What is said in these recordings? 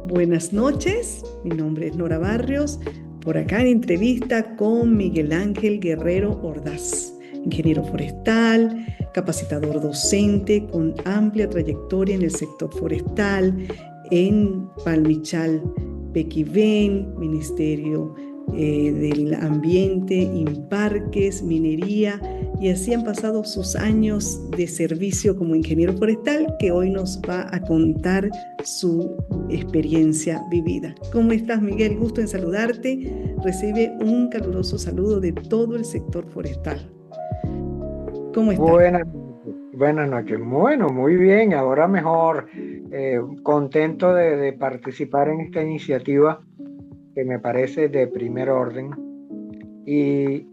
Buenas noches, mi nombre es Nora Barrios, por acá en entrevista con Miguel Ángel Guerrero Ordaz, ingeniero forestal, capacitador docente con amplia trayectoria en el sector forestal, en Palmichal, Pequivén, Ministerio del Ambiente, Imparques, Minería, y así han pasado sus años de servicio como ingeniero forestal, que hoy nos va a contar su experiencia vivida. ¿Cómo estás, Miguel? Gusto en saludarte. Recibe un caluroso saludo de todo el sector forestal. ¿Cómo estás? Buenas noches. Buenas noches. Bueno, muy bien. Ahora mejor. Contento de participar en esta iniciativa que me parece de primer orden. Y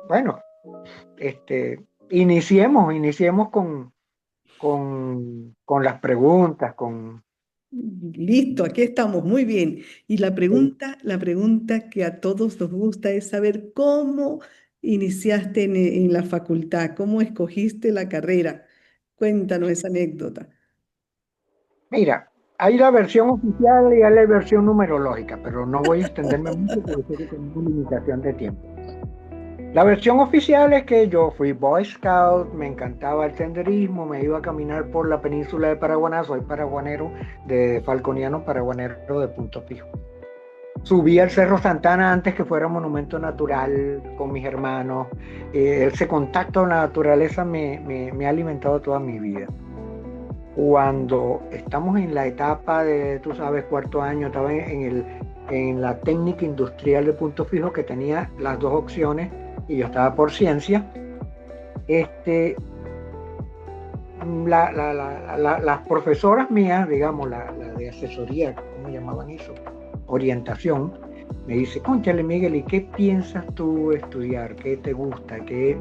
bueno, iniciemos con las preguntas, Listo, aquí estamos, muy bien. Y la pregunta que a todos nos gusta es saber cómo iniciaste en la facultad, cómo escogiste la carrera. Cuéntanos esa anécdota. mira, hay la versión oficial y hay la versión numerológica, pero no voy a extenderme mucho porque sé que tenemos limitación de tiempo. La versión oficial es que yo fui Boy Scout, me encantaba el senderismo, me iba a caminar por la península de Paraguaná, soy paraguanero, de falconiano paraguanero de Punto Fijo. Subí al Cerro Santana antes que fuera monumento natural con mis hermanos. Ese contacto con la naturaleza me ha alimentado toda mi vida. Cuando estamos en la etapa de, tú sabes, cuarto año, estaba en la técnica industrial de Punto Fijo, que tenía las dos opciones y yo estaba por ciencia. este, las profesoras mías, digamos, la de asesoría, ¿cómo llamaban eso? Orientación, me dice: cónchale, Miguel, ¿y qué piensas tú estudiar? ¿Qué te gusta? ¿Qué?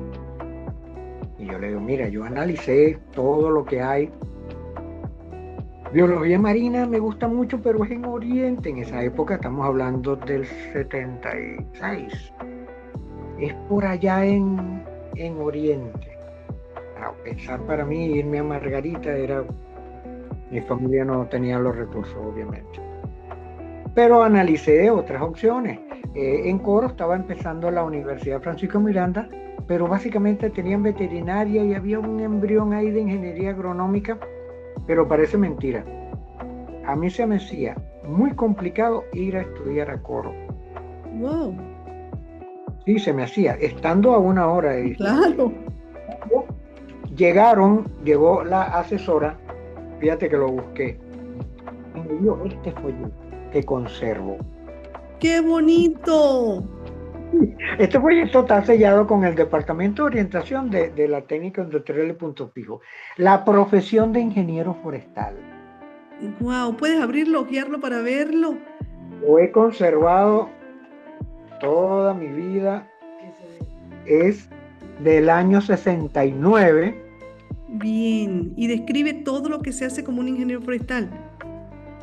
Y yo le digo: mira, yo analicé todo lo que hay. Biología marina me gusta mucho, pero es en Oriente. En esa época estamos hablando del 76. Es por allá en Oriente. A pensar, para mí irme a Margarita era, mi familia no tenía los recursos, obviamente. Pero analicé otras opciones. En Coro estaba empezando la Universidad Francisco Miranda, pero básicamente tenían veterinaria y había un embrión ahí de ingeniería agronómica, pero parece mentira. A mí se me hacía muy complicado ir a estudiar a Coro. Wow, Sí, se me hacía, estando a una hora de distancia. claro. Llegó la asesora, fíjate que lo busqué, y me dio este folleto que conservo. ¡Qué bonito! Este proyecto está sellado con el Departamento de Orientación de la Técnica Industrial de Punto Fijo. La profesión de ingeniero forestal. Wow, ¿puedes abrirlo, guiarlo para verlo? Lo he conservado toda mi vida. Es del año 69. Bien, y describe todo lo que se hace como un ingeniero forestal.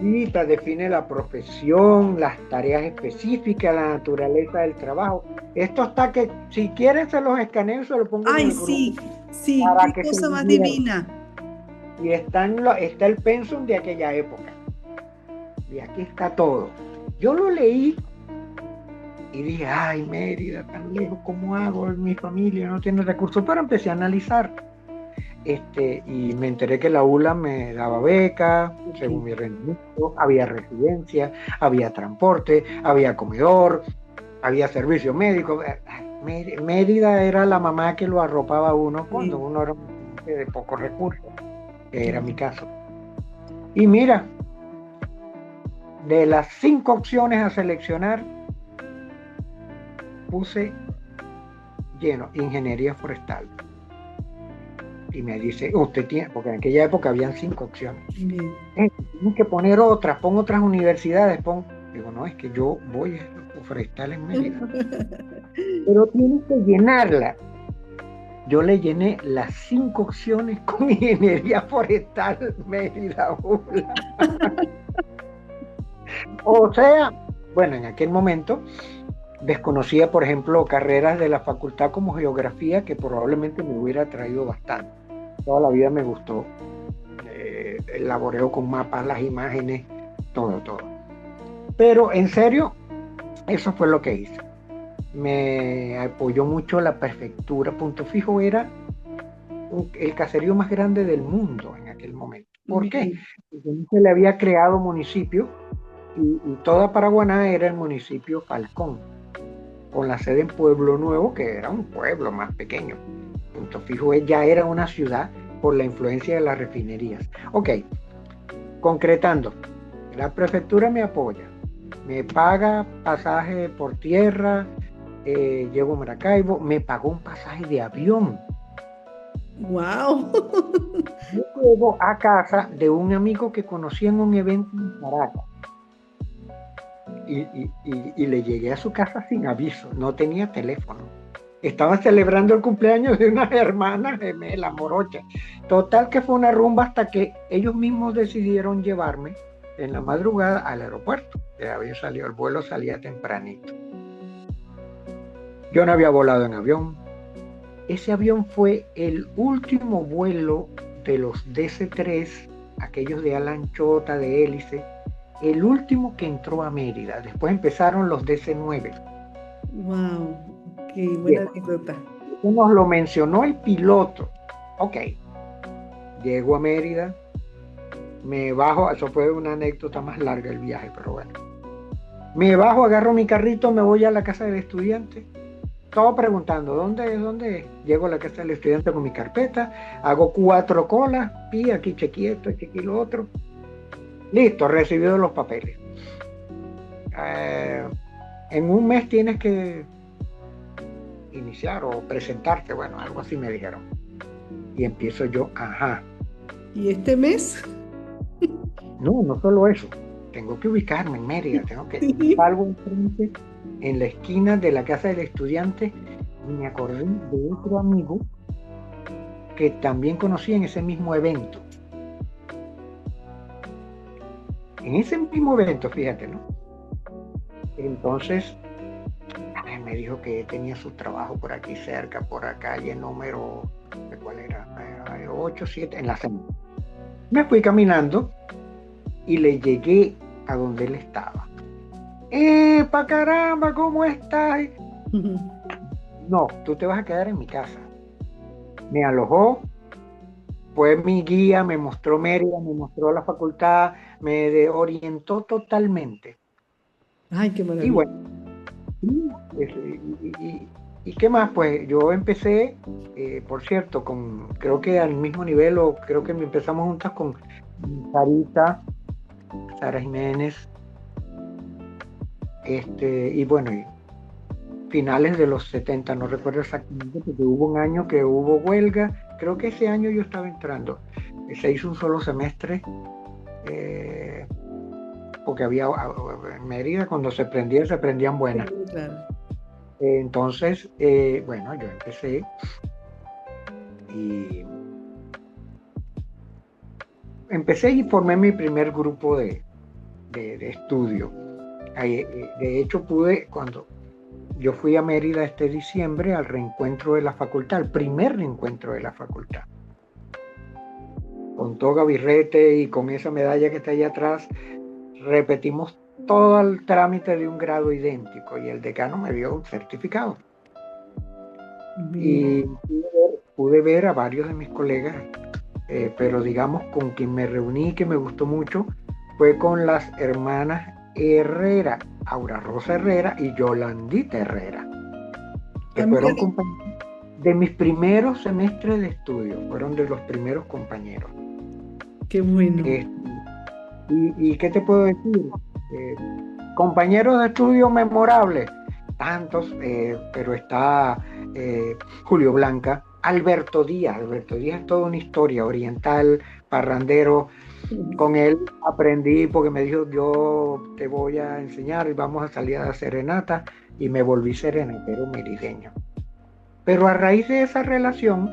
Y te define la profesión, las tareas específicas, la naturaleza del trabajo. Esto está que, si quieren, se los escaneo y se lo pongo en Ay, el grupo sí, sí, para qué que se cosa más diviertan. divina. Y está el pensum de aquella época. Y aquí está todo. Yo lo leí y dije: ay, Mérida, tan lejos, ¿cómo hago? Mi familia no tiene recursos. Pero empecé a analizar. Y me enteré que la ULA me daba beca, según Ok. mi rendimiento, había residencia, había transporte, había comedor, había servicio médico. Mérida era la mamá que lo arropaba a uno cuando Sí, uno era un estudiante de pocos recursos, que era mi claro. caso. Y mira, de las 5 opciones a seleccionar, puse lleno, ingeniería forestal. Y me dice: usted tiene, porque en aquella época habían 5 opciones. Bien. Tienes que poner otras, pon otras universidades, pon. Digo: no, es que yo voy a forestal en Mérida. Pero tienes que llenarla. Yo le llené las 5 opciones con ingeniería forestal Mérida ULA. O sea, bueno, en aquel momento desconocía, por ejemplo, carreras de la facultad como geografía, que probablemente me hubiera traído bastante. Toda la vida me gustó elaboreo con mapas, las imágenes, todo. Pero en serio, eso fue lo que hice. Me apoyó mucho la prefectura. Punto Fijo era el caserío más grande del mundo en aquel momento. ¿Por qué? Porque no se le había creado municipio y toda Paraguaná era el municipio Falcón, con la sede en Pueblo Nuevo, que era un pueblo más pequeño. Punto Fijo ya era una ciudad por la influencia de las refinerías. Ok, concretando, la prefectura me apoya, me paga pasaje por tierra, llego a Maracaibo, me pagó un pasaje de avión. ¡Wow! Yo llego a casa de un amigo que conocí en un evento en Caracas y le llegué a su casa sin aviso, no tenía teléfono. Estaban celebrando el cumpleaños de una hermana gemela, morocha. Total que fue una rumba hasta que ellos mismos decidieron llevarme en la madrugada al aeropuerto. Ya había salido, el vuelo salía tempranito. Yo no había volado en avión. Ese avión fue el último vuelo de los DC-3, aquellos de ala anchota, de hélice, el último que entró a Mérida. Después empezaron los DC-9. ¡Wow! ¡Qué buena anécdota! Nos lo mencionó el piloto. Ok, llego a Mérida, me bajo, eso fue una anécdota más larga el viaje, pero bueno. Me bajo, agarro mi carrito, me voy a la casa del estudiante. Todo preguntando, ¿dónde es? ¿Dónde es? Llego a la casa del estudiante con mi carpeta, hago 4 colas, y aquí chequeé esto, chequeé lo otro. Listo, recibido los papeles. En un mes tienes que iniciar o presentarte, bueno, algo así me dijeron. Y empiezo yo, ajá. ¿Y este mes? No solo eso. Tengo que ubicarme en Mérida, tengo que salgo enfrente en la esquina de la casa del estudiante y me acordé de otro amigo que también conocí en ese mismo evento. En ese mismo evento, fíjate, ¿no? Entonces, me dijo que tenía su trabajo por aquí cerca, por la calle número, ¿cuál era? 8, 7, en la semana. Me fui caminando y le llegué a donde él estaba. ¡Pa caramba! ¿Cómo estás? No, tú te vas a quedar en mi casa. Me alojó, fue mi guía, me mostró Mérida, me mostró la facultad, me orientó totalmente. ¡Ay, qué maravilla! Y bueno, ¿y qué más? Pues yo empecé, por cierto, creo que al mismo nivel, o creo que empezamos juntas con Sara Jiménez, y bueno, y finales de los 70, no recuerdo exactamente, porque hubo un año que hubo huelga, creo que ese año yo estaba entrando, se hizo un solo semestre, porque había en Mérida, cuando se prendían buenas. Claro. Entonces, bueno, yo empecé y formé mi primer grupo de estudio. De hecho, cuando yo fui a Mérida este diciembre al reencuentro de la facultad, al primer reencuentro de la facultad, con toga, birrete y con esa medalla que está ahí atrás, repetimos todo el trámite de un grado idéntico y el decano me dio un certificado. Bien. Y pude ver a varios de mis colegas, pero digamos con quien me reuní, que me gustó mucho, fue con las hermanas Herrera, Aura Rosa Herrera y Yolandita Herrera, que fueron compañeros de mis primeros semestres de estudio, fueron de los primeros compañeros. Qué bueno. ¿Y qué te puedo decir? Compañeros de estudio memorables, tantos, pero está Julio Blanca, Alberto Díaz es toda una historia, oriental, parrandero. Con él aprendí porque me dijo, yo te voy a enseñar y vamos a salir a la serenata, y me volví serenatero merideño. Pero a raíz de esa relación,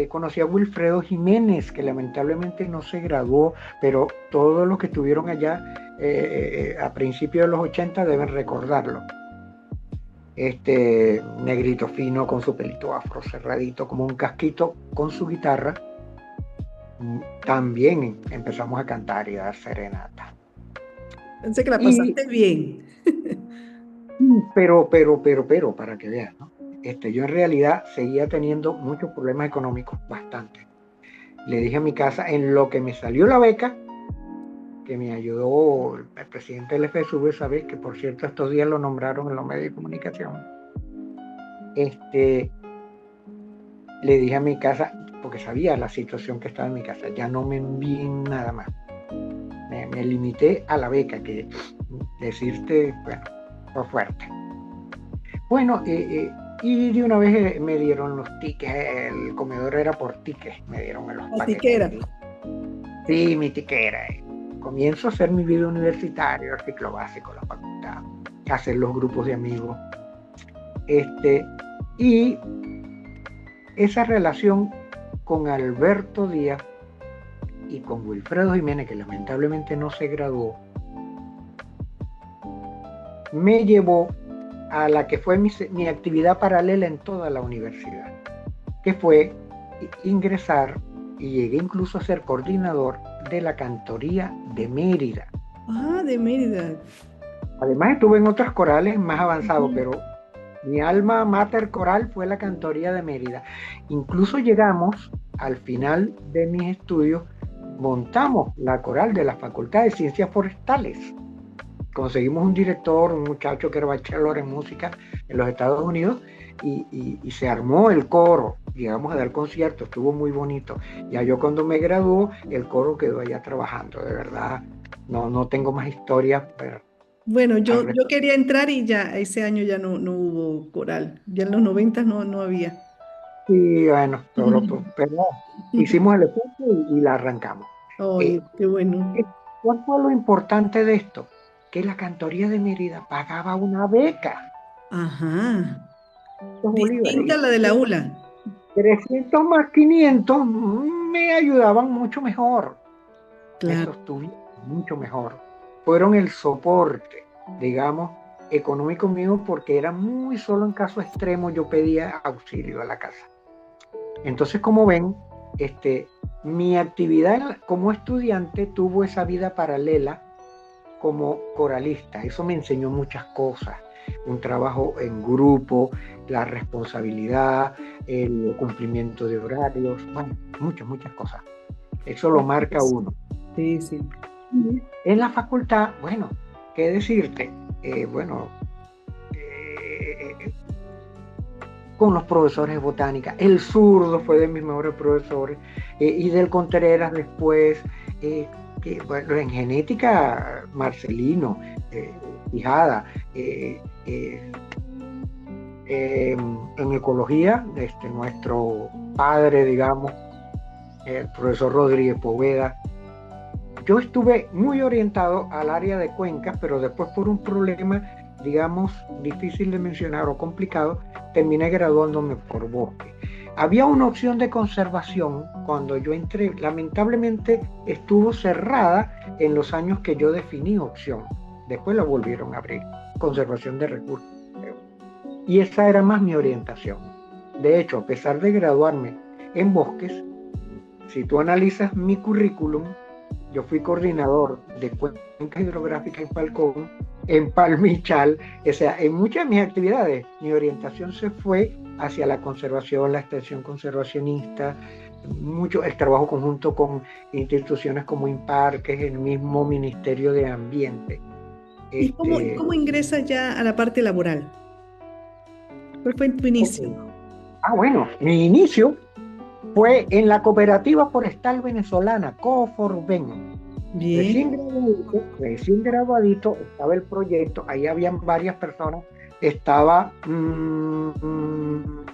conocí a Wilfredo Jiménez, que lamentablemente no se graduó, pero todos los que estuvieron allá a principios de los 80 deben recordarlo. Negrito fino con su pelito afro cerradito como un casquito, con su guitarra, también empezamos a cantar y a dar serenata. Pensé que la Y, pasaste bien. pero, para que veas, ¿no? Yo en realidad seguía teniendo muchos problemas económicos, bastante. Le dije a mi casa, en lo que me salió la beca, que me ayudó el presidente del FSV, ¿sabes? Que por cierto estos días lo nombraron en los medios de comunicación. Le dije a mi casa, porque sabía la situación que estaba en mi casa, ya no me envíen nada más. Me limité a la beca, que decirte, bueno, fue fuerte. Bueno, y de una vez me dieron los tickets, el comedor era por tickets, me dieron los La paquetes. tiquera. Sí, mi tiquera. Comienzo a hacer mi vida universitaria, el ciclo básico, la facultad, a hacer los grupos de amigos. Y esa relación con Alberto Díaz y con Wilfredo Jiménez, que lamentablemente no se graduó, me llevó a la que fue mi actividad paralela en toda la universidad, que fue ingresar, y llegué incluso a ser coordinador de la cantoría de Mérida. Ah, de Mérida. Además estuve en otros corales más avanzados, pero mi alma mater coral fue la cantoría de Mérida. Incluso llegamos, al final de mis estudios, montamos la coral de la Facultad de Ciencias Forestales. Conseguimos un director, un muchacho que era bachelor en música en los Estados Unidos, y se armó el coro. Llegamos a dar conciertos, estuvo muy bonito. Ya yo cuando me graduó, el coro quedó allá trabajando. De verdad, no tengo más historias, pero Bueno, yo quería entrar y ya ese año ya no hubo coral. Ya en los 90 no había. sí, bueno, pero hicimos el esfuerzo y la arrancamos. Eh, Oye, qué bueno. ¿Cuál fue lo importante de esto? Que la cantoría de Mérida pagaba una beca, Ajá. los bolívares, Distinta a la de la ULA. 300 más 500 me ayudaban mucho mejor, me Claro. sostuvieron mucho mejor. Fueron el soporte, digamos, económico mío, porque era muy solo en caso extremo yo pedía auxilio a la casa. Entonces, como ven, mi actividad como estudiante tuvo esa vida paralela como coralista. Eso me enseñó muchas cosas. Un trabajo en grupo, la responsabilidad, el cumplimiento de horarios, bueno, muchas cosas. Eso lo marca uno. Sí, sí. En la facultad, bueno, ¿qué decirte? Bueno, con los profesores de botánica, el Zurdo fue de mis mejores profesores, y del Contreras después, que, bueno, en genética, Marcelino, Quijada, en ecología, nuestro padre, digamos, el profesor Rodríguez Poveda. Yo estuve muy orientado al área de cuencas, pero después por un problema, digamos, difícil de mencionar o complicado, terminé graduándome por bosque. Había una opción de conservación cuando yo entré, lamentablemente estuvo cerrada en los años que yo definí opción. Después la volvieron a abrir, conservación de recursos. Y esa era más mi orientación. De hecho, a pesar de graduarme en bosques, si tú analizas mi currículum, yo fui coordinador de cuenca hidrográfica en Falcón, en Palmichal, o sea, en muchas de mis actividades, mi orientación se fue hacia la conservación, la extensión conservacionista, mucho el trabajo conjunto con instituciones como INPAR, que es el mismo Ministerio de Ambiente. ¿Y cómo ingresas ya a la parte laboral? ¿Cuál fue tu inicio? Bueno, mi inicio fue en la Cooperativa Forestal Venezolana, COFORVEN. Bien. Recién graduadito, estaba el proyecto, ahí habían varias personas, estaba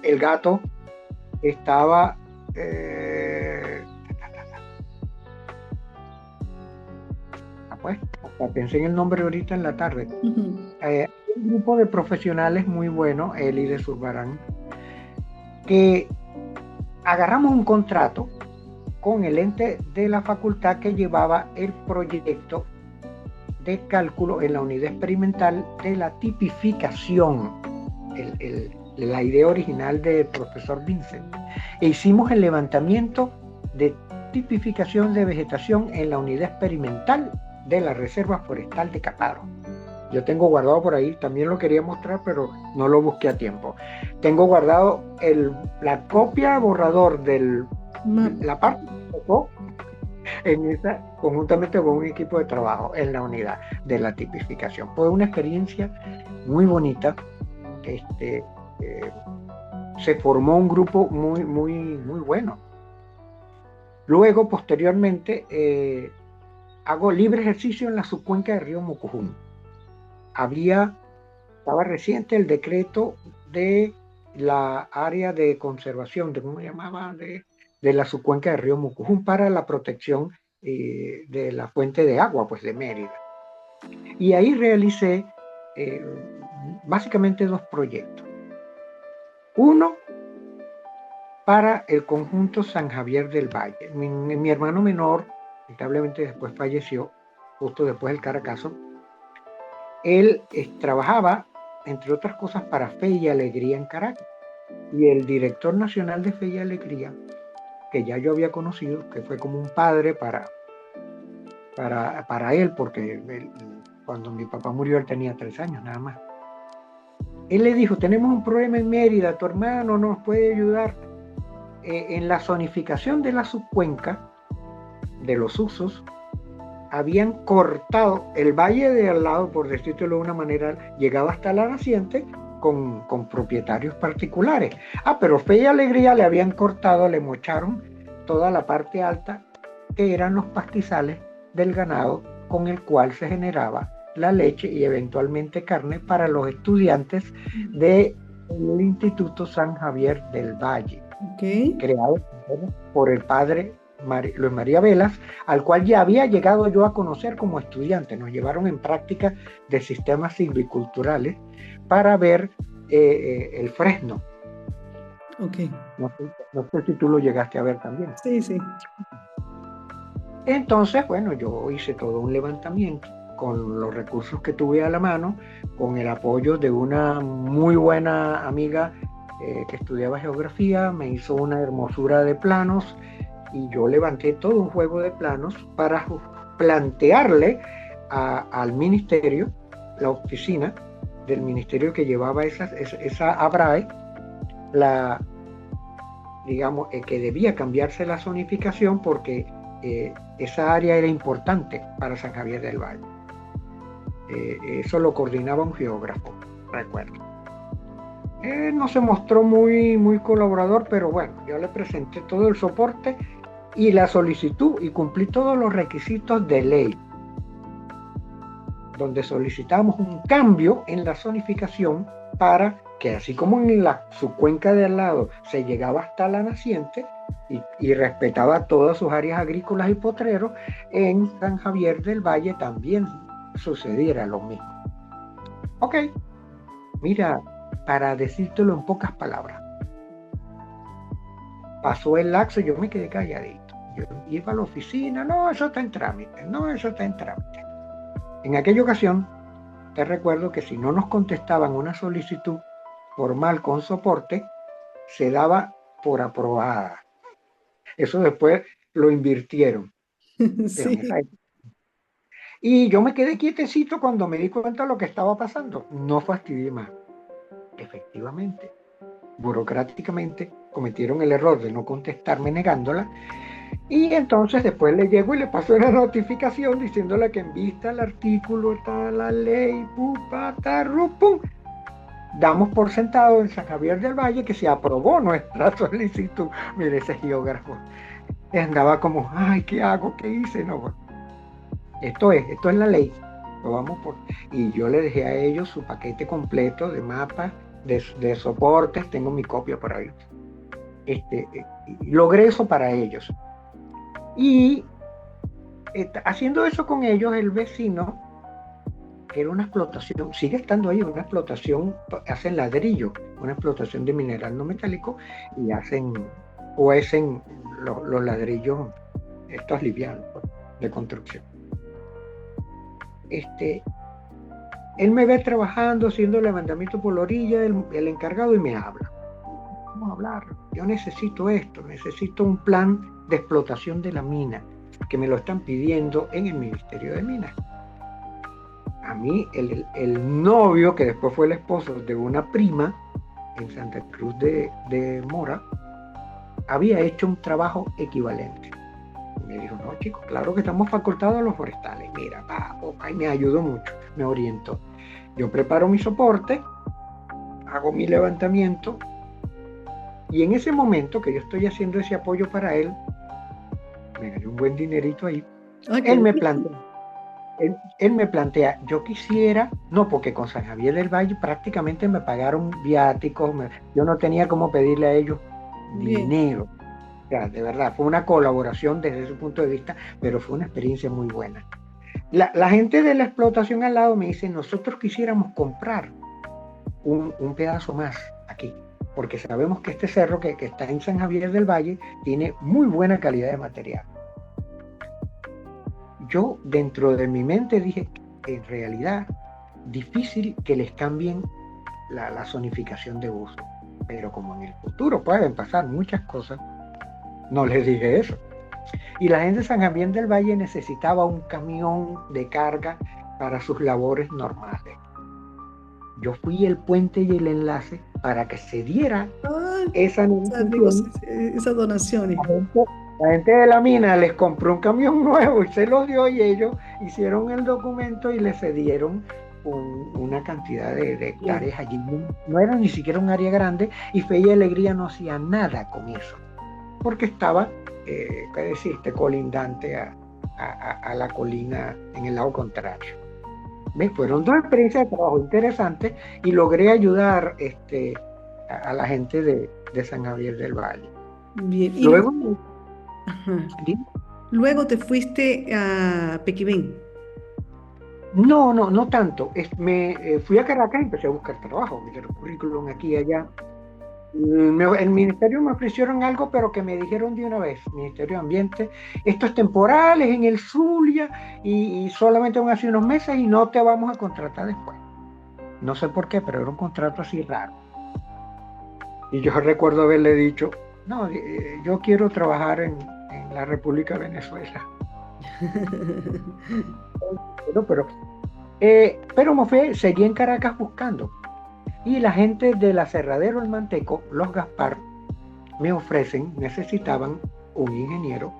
el gato, estaba pues, hasta pensé en el nombre ahorita en la tarde. Un grupo de profesionales muy bueno, Eli de Zurbarán, que agarramos un contrato con el ente de la facultad que llevaba el proyecto de cálculo en la unidad experimental de la tipificación, la idea original del profesor Vincent. E hicimos el levantamiento de tipificación de vegetación en la unidad experimental de la Reserva Forestal de Caparo. Yo tengo guardado por ahí, también lo quería mostrar, pero no lo busqué a tiempo. Tengo guardado la copia borrador de la parte que tocó en esa, conjuntamente con un equipo de trabajo en la unidad de la tipificación. Fue una experiencia muy bonita. Se formó un grupo muy, muy, muy bueno. Luego, posteriormente, hago libre ejercicio en la subcuenca del río Mucujún. Estaba reciente el decreto de la área de conservación, ¿cómo se llamaba? De la subcuenca del río Mucujún para la protección de la fuente de agua, pues de Mérida. Y ahí realicé básicamente 2 proyectos. Uno, para el conjunto San Javier del Valle. Mi hermano menor, lamentablemente después falleció, justo después del Caracazo. Él trabajaba, entre otras cosas, para Fe y Alegría en Caracas. Y el director nacional de Fe y Alegría, que ya yo había conocido, que fue como un padre para él, porque cuando mi papá murió él tenía 3 años nada más. Él le dijo, tenemos un problema en Mérida, tu hermano nos puede ayudar. En la zonificación de la subcuenca, de los usos, habían cortado el valle de al lado, por decirlo de una manera, llegaba hasta la naciente con propietarios particulares. Pero Fe y Alegría le habían cortado, le mocharon toda la parte alta, que eran los pastizales del ganado con el cual se generaba la leche y eventualmente carne para los estudiantes del Instituto San Javier del Valle, creado por el padre Luis María Velas, al cual ya había llegado yo a conocer como estudiante. Nos llevaron en práctica de sistemas silviculturales para ver el fresno. No sé si tú lo llegaste a ver también. Sí. Entonces, bueno, yo hice todo un levantamiento con los recursos que tuve a la mano, con el apoyo de una muy buena amiga que estudiaba geografía, me hizo una hermosura de planos y yo levanté todo un juego de planos para plantearle al ministerio, la oficina del ministerio que llevaba esa ABRAE, digamos, que debía cambiarse la zonificación porque esa área era importante para San Javier del Valle. Eso lo coordinaba un geógrafo, recuerdo. No se mostró muy, muy colaborador, pero bueno, yo le presenté todo el soporte y la solicitud y cumplí todos los requisitos de ley, donde solicitamos un cambio en la zonificación para que, así como en la subcuenca de al lado se llegaba hasta la naciente y respetaba todas sus áreas agrícolas y potreros, en San Javier del Valle también sucediera lo mismo. Ok, mira, para decírtelo en pocas palabras, pasó el lapso y yo me quedé calladito. Yo iba a la oficina, no, eso está en trámite. En aquella ocasión, te recuerdo que si no nos contestaban una solicitud formal con soporte, se daba por aprobada. Eso después lo invirtieron. Sí. Y yo me quedé quietecito cuando me di cuenta de lo que estaba pasando. No fastidié más. Efectivamente, burocráticamente cometieron el error de no contestarme negándola. Y entonces después le llego y le paso una notificación diciéndole que en vista al artículo está la ley, pum, damos por sentado en San Javier del Valle que se aprobó nuestra solicitud. Mire, ese geógrafo andaba como, ay, ¿qué hago? ¿Qué hice? No, esto es la ley. Lo vamos por... Y yo le dejé a ellos su paquete completo de mapas, de soportes, tengo mi copia por ahí. Logré eso para ellos. Y haciendo eso con ellos, el vecino, que era una explotación, sigue estando ahí, una explotación, hacen ladrillo, una explotación de mineral no metálico, y cuecen los ladrillos, estos livianos, de construcción. Él me ve trabajando, haciendo levantamiento por la orilla, el encargado, y me habla. Vamos a hablar. yo necesito esto, necesito un plan de explotación de la mina, que me lo están pidiendo en el Ministerio de Minas. A mí, el novio, que después fue el esposo de una prima en Santa Cruz de Mora, había hecho un trabajo equivalente. Me dijo, no, chicos, claro que estamos facultados a los forestales. Mira, y me ayudó mucho, me orientó. Yo preparo mi soporte, hago mi levantamiento, y en ese momento que yo estoy haciendo ese apoyo para él, me gané un buen dinerito ahí. Él me plantea, yo quisiera, no, porque con San Javier del Valle prácticamente me pagaron viáticos, yo no tenía cómo pedirle a ellos dinero. O sea, de verdad, fue una colaboración desde ese punto de vista, pero fue una experiencia muy buena. La gente de la explotación al lado me dice, nosotros quisiéramos comprar un pedazo más aquí, porque sabemos que este cerro que está en San Javier del Valle tiene muy buena calidad de material. Yo dentro de mi mente dije, en realidad, difícil que les cambien la zonificación de uso, pero como en el futuro pueden pasar muchas cosas, no les dije eso. Y la gente de San Javier del Valle necesitaba un camión de carga para sus labores normales. Yo fui el puente y el enlace para que se diera esas donaciones. La gente de la mina les compró un camión nuevo y se los dio, y ellos hicieron el documento y le cedieron una cantidad de hectáreas allí. No era ni siquiera un área grande, y Fe y Alegría no hacía nada con eso, porque estaba, colindante a la colina en el lado contrario. ¿Ves? Fueron dos experiencias de trabajo interesantes y logré ayudar a la gente de San Javier del Valle. Bien. Luego te fuiste a Pequibén. No tanto. Me fui a Caracas y empecé a buscar trabajo, mi currículum aquí y allá. El ministerio me ofrecieron algo, pero que me dijeron de una vez, Ministerio de Ambiente, esto es temporal, es en el Zulia, y solamente van a ser unos meses y no te vamos a contratar después. No sé por qué, pero era un contrato así raro. Y yo recuerdo haberle dicho, no, yo quiero trabajar en la República de Venezuela. Pero me fui, seguí en Caracas buscando. Y la gente del aserradero El Manteco, los Gaspar, me necesitaban un ingeniero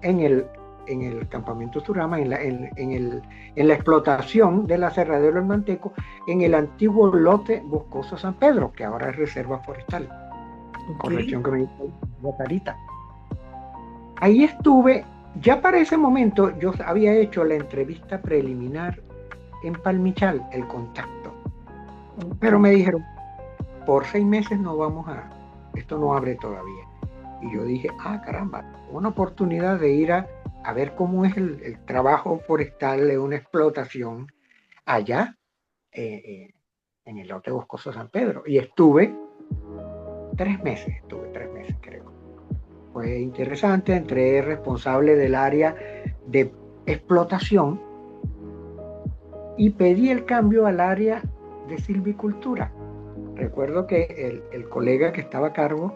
en el campamento Surama, en la explotación del aserradero El Manteco, en el antiguo lote Boscoso San Pedro, que ahora es reserva forestal. Corrección que me dijo Botarita. Ahí estuve. Ya para ese momento yo había hecho la entrevista preliminar en Palmichal, el contacto. Pero me dijeron, por 6 meses esto no abre todavía. Y yo dije, caramba, una oportunidad de ir a ver cómo es el trabajo forestal de una explotación allá en el lote Boscoso San Pedro. Y estuve 3 meses creo. Fue interesante, entré responsable del área de explotación y pedí el cambio al área de silvicultura. Recuerdo que el colega que estaba a cargo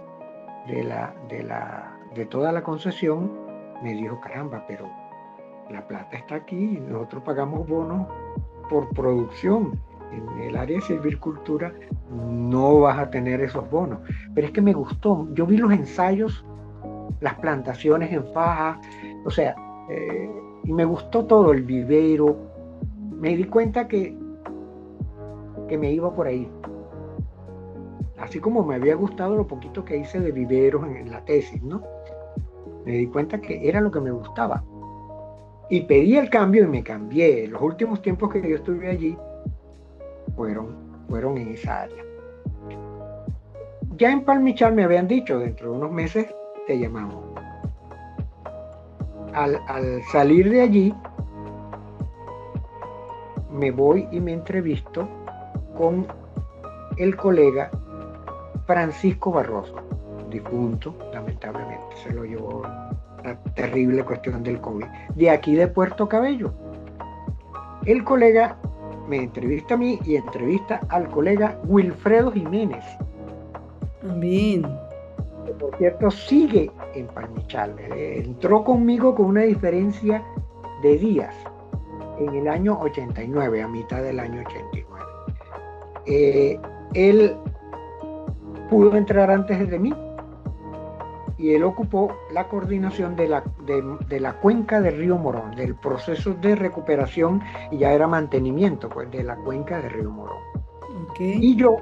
de toda la concesión me dijo, caramba, pero la plata está aquí y nosotros pagamos bonos por producción. En el área de silvicultura no vas a tener esos bonos. Pero es que me gustó, yo vi los ensayos, las plantaciones en faja, o sea, y me gustó todo, el vivero. Me di cuenta que me iba por ahí. Así como me había gustado lo poquito que hice de viveros en la tesis, ¿no? Me di cuenta que era lo que me gustaba. Y pedí el cambio y me cambié. Los últimos tiempos que yo estuve allí fueron en esa área. Ya en Palmichal me habían dicho, dentro de unos meses te llamamos. Al salir de allí, me voy y me entrevisto con el colega Francisco Barroso, difunto, lamentablemente, se lo llevó la terrible cuestión del COVID, de aquí de Puerto Cabello. El colega me entrevista a mí y entrevista al colega Wilfredo Jiménez. Bien. por cierto, sigue en Palmichal. Entró conmigo con una diferencia de días en el año 89, a mitad del año 89. Él pudo entrar antes de mí y él ocupó la coordinación de la cuenca del río Morón, del proceso de recuperación y ya era mantenimiento pues, de la cuenca del río Morón. Okay. Y yo,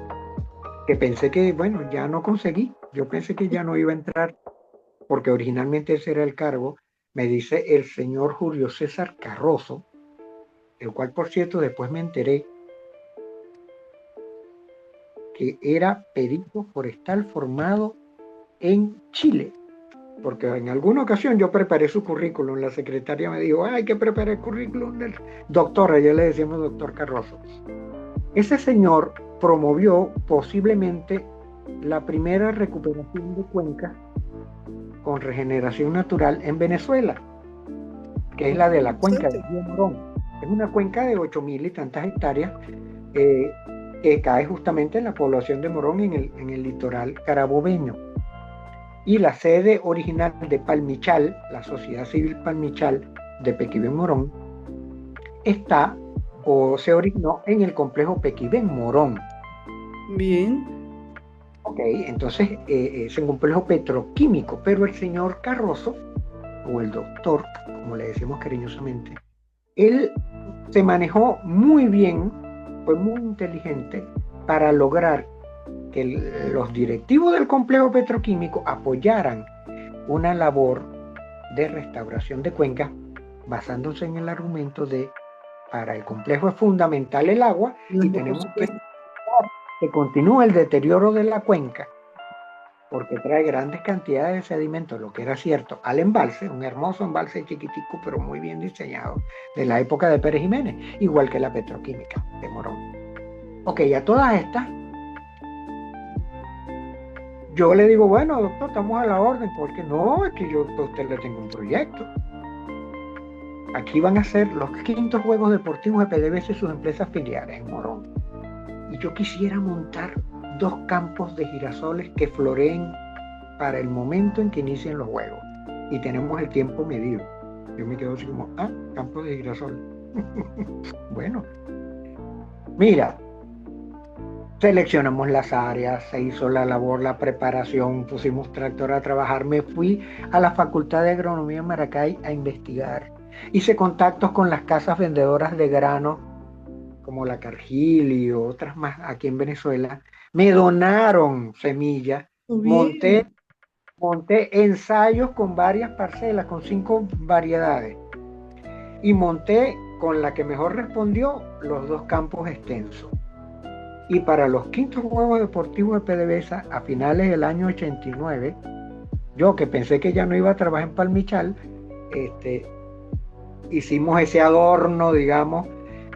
que pensé que, bueno, ya no conseguí, yo pensé que ya no iba a entrar, porque originalmente ese era el cargo, me dice el señor Julio César Carrozo, el cual, por cierto, después me enteré que era perito forestal formado en Chile, porque en alguna ocasión yo preparé su currículum, la secretaria me dijo, hay que preparar el currículum del doctor, ayer le decíamos doctor Carrozo. Ese señor promovió posiblemente la primera recuperación de cuencas con regeneración natural en Venezuela, que es la de la cuenca del río Morón. Es una cuenca de 8.000 y tantas hectáreas que cae justamente en la población de Morón en el litoral carabobeño. Y la sede original de Palmichal, la Sociedad Civil Palmichal de Pequibén Morón, está o se originó en el complejo Pequibén Morón. Bien. Ok, entonces es un complejo petroquímico, pero el señor Carrozo, o el doctor, como le decimos cariñosamente, él se manejó muy bien, fue muy inteligente para lograr que los directivos del complejo petroquímico apoyaran una labor de restauración de cuencas basándose en el argumento de para el complejo es fundamental el agua y tenemos que continúe el deterioro de la cuenca porque trae grandes cantidades de sedimento, lo que era cierto, al embalse, un hermoso embalse chiquitico pero muy bien diseñado de la época de Pérez Jiménez, igual que la petroquímica de Morón. Ok, a todas estas yo le digo, bueno, doctor, estamos a la orden, porque no, es que yo a usted le tengo un proyecto. Aquí van a ser los quintos Juegos Deportivos de PDVSA y sus empresas filiales en Morón. Y yo quisiera montar 2 campos de girasoles que floreen para el momento en que inicien los Juegos. Y tenemos el tiempo medido. Yo me quedo así como, campos de girasol. Bueno, mira, seleccionamos las áreas, se hizo la labor, la preparación, pusimos tractor a trabajar, me fui a la Facultad de Agronomía en Maracay a investigar. Hice contactos con las casas vendedoras de grano, como la Cargill y otras más aquí en Venezuela. Me donaron semillas, monté ensayos con varias parcelas, con 5 variedades. Y monté con la que mejor respondió los 2 campos extensos. Y para los quintos Juegos Deportivos de PDVSA, a finales del año 89, yo que pensé que ya no iba a trabajar en Palmichal, hicimos ese adorno, digamos,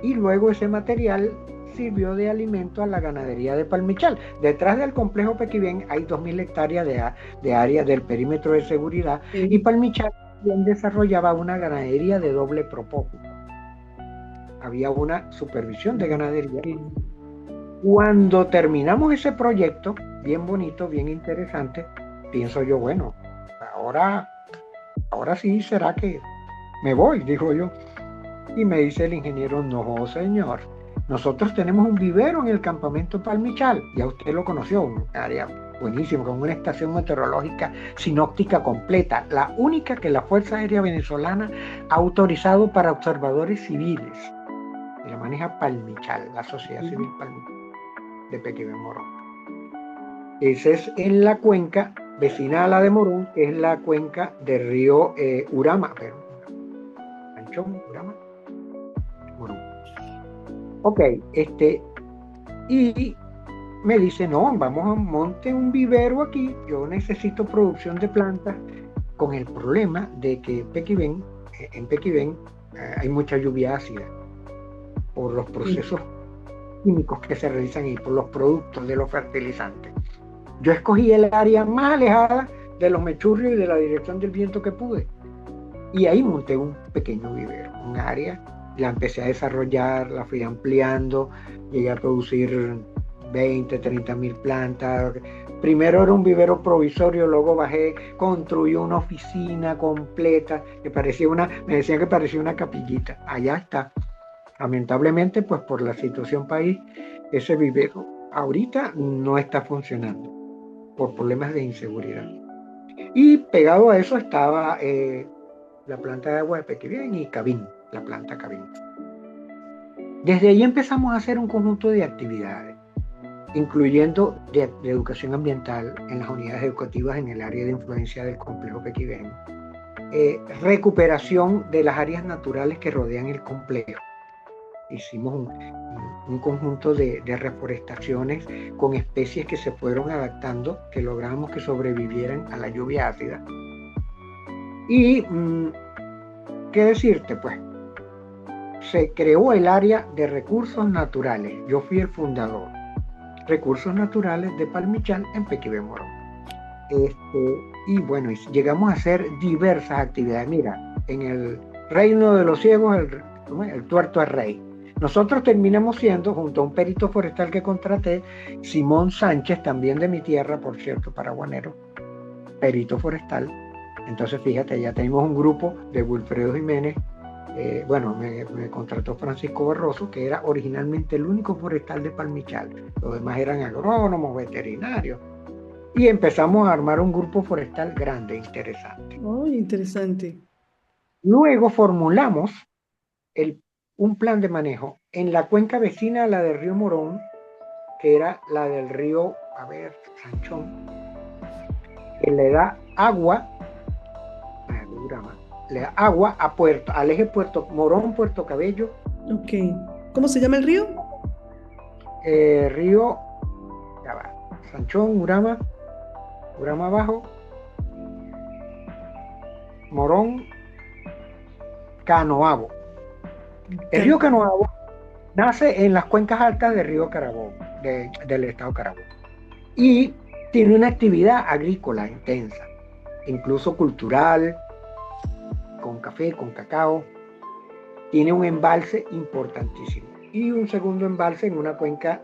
y luego ese material sirvió de alimento a la ganadería de Palmichal. Detrás del complejo Pequibén hay 2.000 hectáreas de área del perímetro de seguridad, y Palmichal también desarrollaba una ganadería de doble propósito. Había una supervisión de ganadería. Cuando terminamos ese proyecto, bien bonito, bien interesante, pienso yo, bueno, ahora sí será que me voy, dijo yo. Y me dice el ingeniero, no señor, nosotros tenemos un vivero en el campamento Palmichal, ya usted lo conoció, un área buenísima, con una estación meteorológica sinóptica completa, la única que la Fuerza Aérea Venezolana ha autorizado para observadores civiles. Y la maneja Palmichal, la Sociedad Civil Palmichal de Pequibén Morón. Esa es en la cuenca vecina a la de Morón, que es la cuenca del río Urama, Anchón, Urama, Morón. Ok, y me dice, no, vamos a montar un vivero aquí, yo necesito producción de plantas, con el problema de que en Pequibén hay mucha lluvia ácida por los procesos químicos que se realizan y por los productos de los fertilizantes. Yo escogí el área más alejada de los mechurrios y de la dirección del viento que pude. Y ahí monté un pequeño vivero, un área, la empecé a desarrollar, la fui ampliando, llegué a producir 20, 30 mil plantas. Primero era un vivero provisorio, luego bajé, construí una oficina completa que me decían que parecía una capillita. Allá está. Lamentablemente, pues por la situación país, ese vivero ahorita no está funcionando por problemas de inseguridad. Y pegado a eso estaba la planta de agua de Pequibén y Cabín, la planta Cabín. Desde ahí empezamos a hacer un conjunto de actividades, incluyendo de educación ambiental en las unidades educativas en el área de influencia del complejo Pequibén, recuperación de las áreas naturales que rodean el complejo. Hicimos un conjunto de reforestaciones con especies que se fueron adaptando, que logramos que sobrevivieran a la lluvia ácida. Y, ¿qué decirte? Pues, se creó el área de recursos naturales. Yo fui el fundador. Recursos naturales de Palmichal en Pequibén Morón. Y bueno, llegamos a hacer diversas actividades. Mira, en el reino de los ciegos, el tuerto es rey. Nosotros terminamos siendo, junto a un perito forestal que contraté, Simón Sánchez, también de mi tierra, por cierto, paraguanero, perito forestal. Entonces, fíjate, ya tenemos un grupo de Wilfredo Jiménez. Me contrató Francisco Barroso, que era originalmente el único forestal de Palmichal. Los demás eran agrónomos, veterinarios. Y empezamos a armar un grupo forestal grande, interesante. Oh, interesante. Luego formulamos un plan de manejo en la cuenca vecina a la del río Morón, que era la del río, Sanchón, que le da agua al eje Puerto Morón, Puerto Cabello. Ok. ¿Cómo se llama el río? Río, Sanchón, Urama abajo, Morón, Canoabo. El río Canoabo nace en las cuencas altas del río Carabobo, del estado Carabobo. Y tiene una actividad agrícola intensa, incluso cultural, con café, con cacao. Tiene un embalse importantísimo. Y un segundo embalse en una cuenca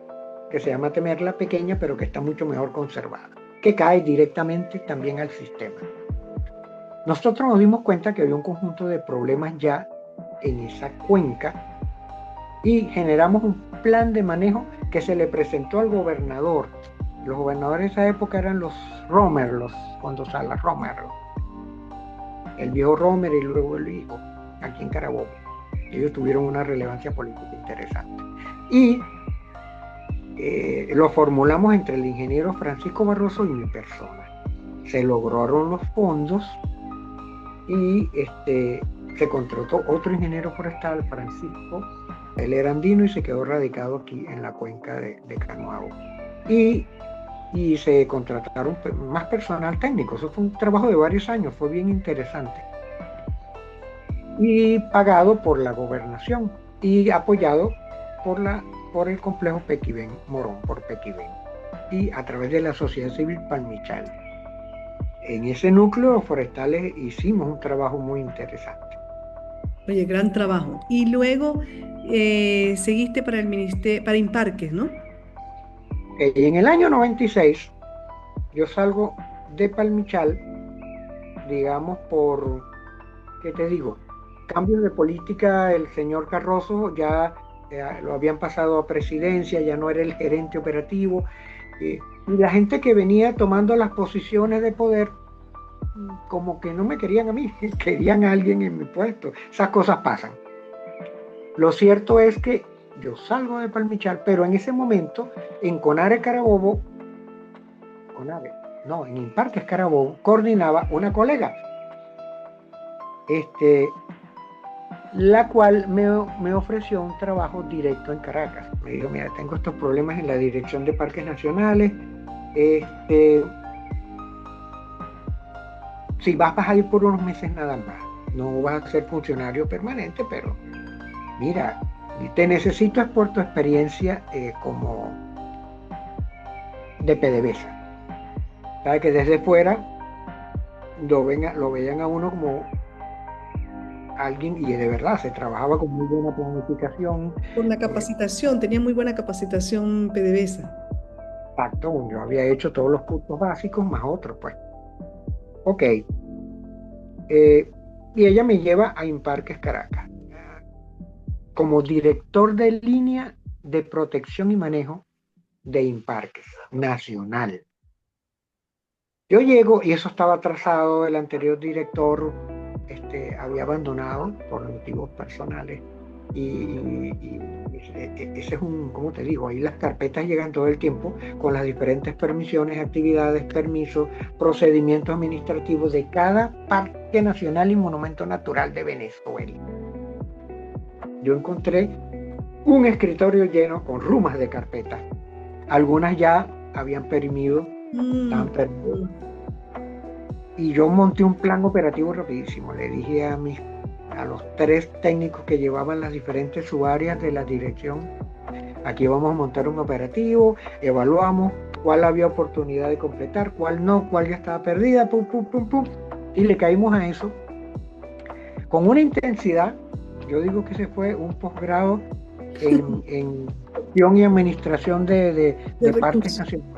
que se llama Temerla, pequeña, pero que está mucho mejor conservada, que cae directamente también al sistema. Nosotros nos dimos cuenta que había un conjunto de problemas ya en esa cuenca y generamos un plan de manejo que se le presentó al gobernador. Los gobernadores de esa época eran los Romer, cuando Salas Romer, el viejo Romer y luego el hijo, aquí en Carabobo. Ellos tuvieron una relevancia política interesante. Y lo formulamos entre el ingeniero Francisco Barroso y mi persona. Se lograron los fondos y se contrató otro ingeniero forestal, Francisco. Él era andino y se quedó radicado aquí en la cuenca de Canoabo. Y se contrataron más personal técnico. Eso fue un trabajo de varios años, fue bien interesante. Y pagado por la gobernación y apoyado por el complejo Pequibén Morón, por Pequibén, y a través de la Sociedad Civil Palmichal. En ese núcleo forestales hicimos un trabajo muy interesante. Oye, gran trabajo. Y luego seguiste para el ministerio, para Imparques, ¿no? Y en el año 96 yo salgo de Palmichal, digamos, por, ¿qué te digo? Cambios de política. El señor Carrozo ya lo habían pasado a presidencia, ya no era el gerente operativo, y la gente que venía tomando las posiciones de poder como que no me querían a mí, querían a alguien en mi puesto. Esas cosas pasan. Lo cierto es que yo salgo de Palmichal, pero en ese momento en CONARE Carabobo, en Imparques Carabobo, coordinaba una colega, la cual me ofreció un trabajo directo en Caracas. Me dijo, mira, tengo estos problemas en la Dirección de Parques Nacionales, si vas a ir por unos meses nada más, no vas a ser funcionario permanente, pero mira, te necesito es por tu experiencia como de PDVSA. ¿Sabes? Que desde fuera lo veían a uno como alguien, y de verdad se trabajaba con muy buena planificación. Por la capacitación, tenía muy buena capacitación PDVSA. Exacto, yo había hecho todos los cursos básicos más otros, pues. Ok. Y ella me lleva a Imparques Caracas como director de línea de protección y manejo de Imparques nacional. Yo llego y eso estaba atrasado, el anterior director había abandonado por motivos personales y ese es un, ¿cómo te digo? Ahí las carpetas llegan todo el tiempo con las diferentes permisiones, actividades, permisos, procedimientos administrativos de cada parque nacional y monumento natural de Venezuela. Yo encontré un escritorio lleno con rumas de carpetas. Algunas ya habían perimido, estaban perdidas. Y yo monté un plan operativo rapidísimo. Le dije a los 3 técnicos que llevaban las diferentes subáreas de la dirección, aquí vamos a montar un operativo, evaluamos cuál había oportunidad de completar, cuál no, cuál ya estaba perdida, pum, pum, pum, pum. Y le caímos a eso con una intensidad. Yo digo que ese fue un posgrado en gestión y administración de parques nacionales.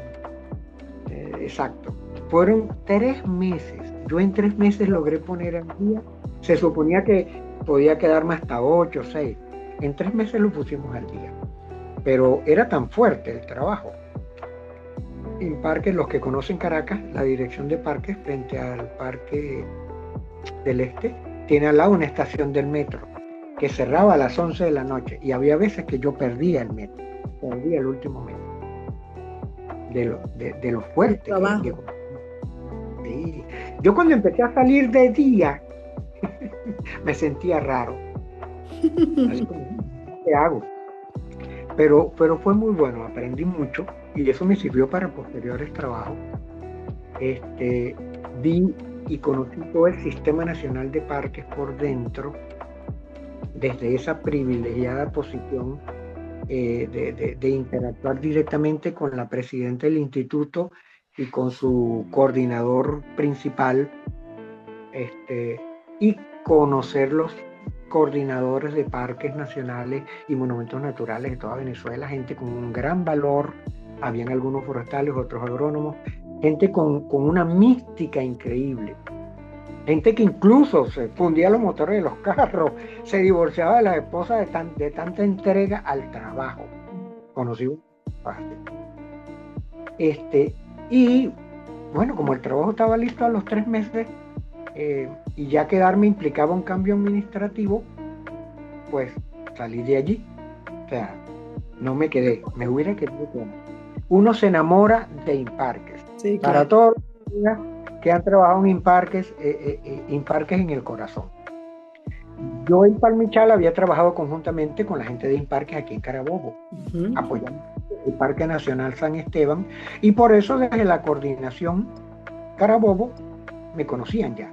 Exacto. Fueron 3 meses. Yo en 3 meses logré poner al día. Se suponía que podía quedarme hasta 8 o 6. En 3 meses lo pusimos al día. Pero era tan fuerte el trabajo. En parques, los que conocen Caracas, la dirección de parques frente al Parque del Este, tiene al lado una estación del metro que cerraba a las 11 de la noche. Y había veces que yo perdía el metro. Perdía el último metro. De lo fuerte que sí. Yo cuando empecé a salir de día me sentía raro. Así como, ¿qué hago? Pero fue muy bueno, aprendí mucho y eso me sirvió para posteriores trabajos. Vi y conocí todo el Sistema Nacional de Parques por dentro, desde esa privilegiada posición de interactuar directamente con la presidenta del instituto y con su coordinador principal, y conocer los coordinadores de parques nacionales y monumentos naturales de toda Venezuela, gente con un gran valor, habían algunos forestales, otros agrónomos, gente con una mística increíble, gente que incluso se fundía los motores de los carros, se divorciaba de la esposa de tanta entrega al trabajo. Conocí un fácil. Y bueno, como el trabajo estaba listo a los 3 meses, y ya quedarme implicaba un cambio administrativo, pues salí de allí. O sea, no me quedé, me hubiera quedado. Uno se enamora de Imparques. Sí, claro. Para todos los que han trabajado en Imparques, Imparques en el corazón. Yo en Palmichal había trabajado conjuntamente con la gente de Imparques aquí en Carabobo, apoyando el Parque Nacional San Esteban, y por eso desde la coordinación Carabobo me conocían ya.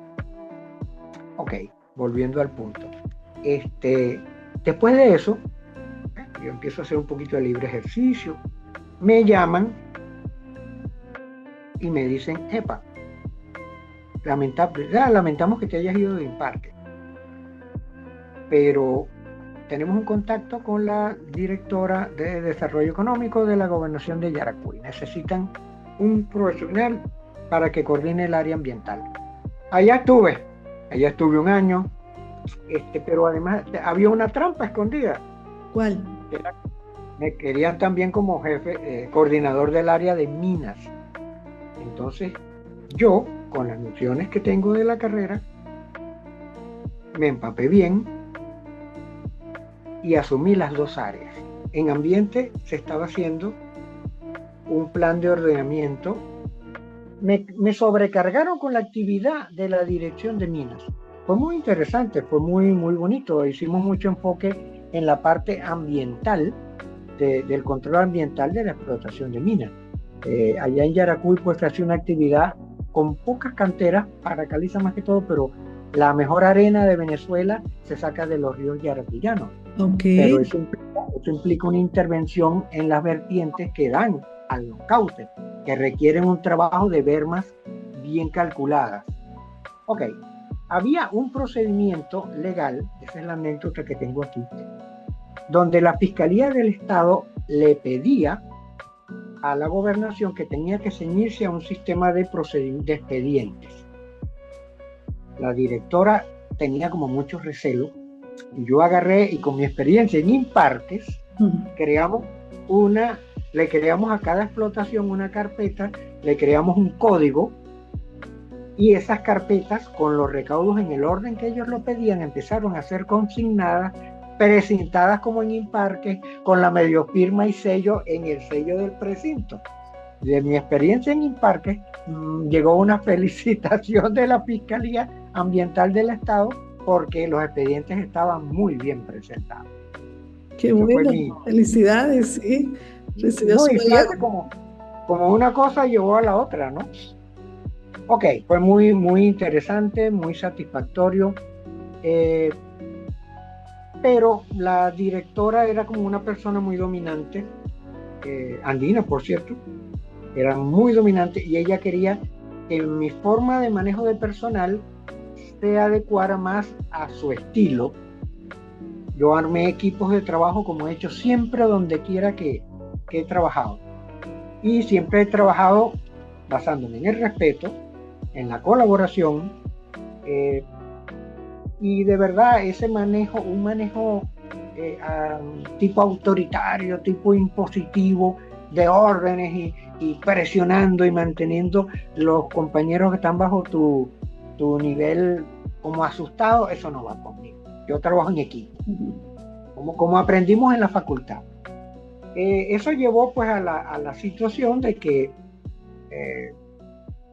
Ok, volviendo al punto. Después de eso, yo empiezo a hacer un poquito de libre ejercicio, me llaman y me dicen, epa, lamentamos que te hayas ido de Imparque, pero tenemos un contacto con la directora de Desarrollo Económico de la Gobernación de Yaracuy. Necesitan un profesional para que coordine el área ambiental. Allá estuve un año, pero además había una trampa escondida. ¿Cuál? Me querían también como jefe, coordinador del área de minas. Entonces, yo, con las nociones que tengo de la carrera, me empapé bien y asumí las 2 áreas. En ambiente se estaba haciendo un plan de ordenamiento. Me sobrecargaron con la actividad de la dirección de minas. Fue muy interesante, fue muy, muy bonito. Hicimos mucho enfoque en la parte ambiental, del control ambiental de la explotación de minas. Allá en Yaracuy pues se hace una actividad con pocas canteras, para caliza más que todo, pero la mejor arena de Venezuela se saca de los ríos yaracuyanos. Pero eso implica una intervención en las vertientes que dan a los cauces, que requieren un trabajo de bermas bien calculadas. Ok, había un procedimiento legal, esa es la anécdota que tengo aquí, donde la Fiscalía del Estado le pedía a la gobernación que tenía que ceñirse a un sistema de expedientes. La directora tenía como mucho recelo, y yo agarré, y con mi experiencia en Imparques, le creamos a cada explotación una carpeta, le creamos un código, y esas carpetas, con los recaudos en el orden que ellos lo pedían, empezaron a ser consignadas, presentadas como en Imparques, con la medio firma y sello en el sello del precinto. De mi experiencia en Imparques, llegó una felicitación de la Fiscalía Ambiental del Estado porque los expedientes estaban muy bien presentados. Qué bueno, felicidades, sí. Recibió no, su y fíjate como una cosa llevó a la otra, ¿no? Ok, fue muy, muy interesante, muy satisfactorio, pero la directora era como una persona muy dominante, andina, por cierto, era muy dominante, y ella quería que mi forma de manejo de personal se adecuara más a su estilo. Yo armé equipos de trabajo como he hecho siempre donde quiera que he trabajado, y siempre he trabajado basándome en el respeto, en la colaboración, y de verdad ese manejo, un manejo tipo autoritario, tipo impositivo, de órdenes y presionando y manteniendo los compañeros que están bajo tu nivel como asustados, eso no va conmigo. Yo trabajo en equipo, como aprendimos en la facultad. Eso llevó pues a la situación de que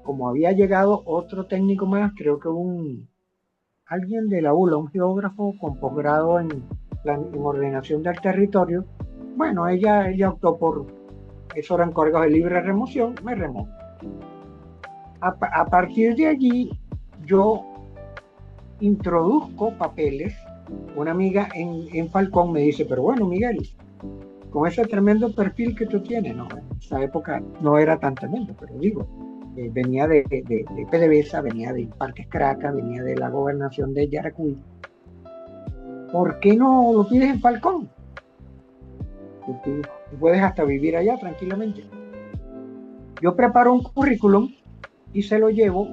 como había llegado otro técnico más, creo que alguien de la ULA, un geógrafo con posgrado en ordenación del territorio, bueno, ella optó por, eso eran cargos de libre remoción, me remoto. A partir de allí, yo introduzco papeles. Una amiga en Falcón me dice, pero bueno, Miguel, con ese tremendo perfil que tú tienes, no, en esa época no era tan tremendo, pero digo, venía de PDVSA, venía de Parques Caracas, venía de la gobernación de Yaracuy. ¿Por qué no lo pides en Falcón? Tú puedes hasta vivir allá tranquilamente. Yo preparo un currículum y se lo llevo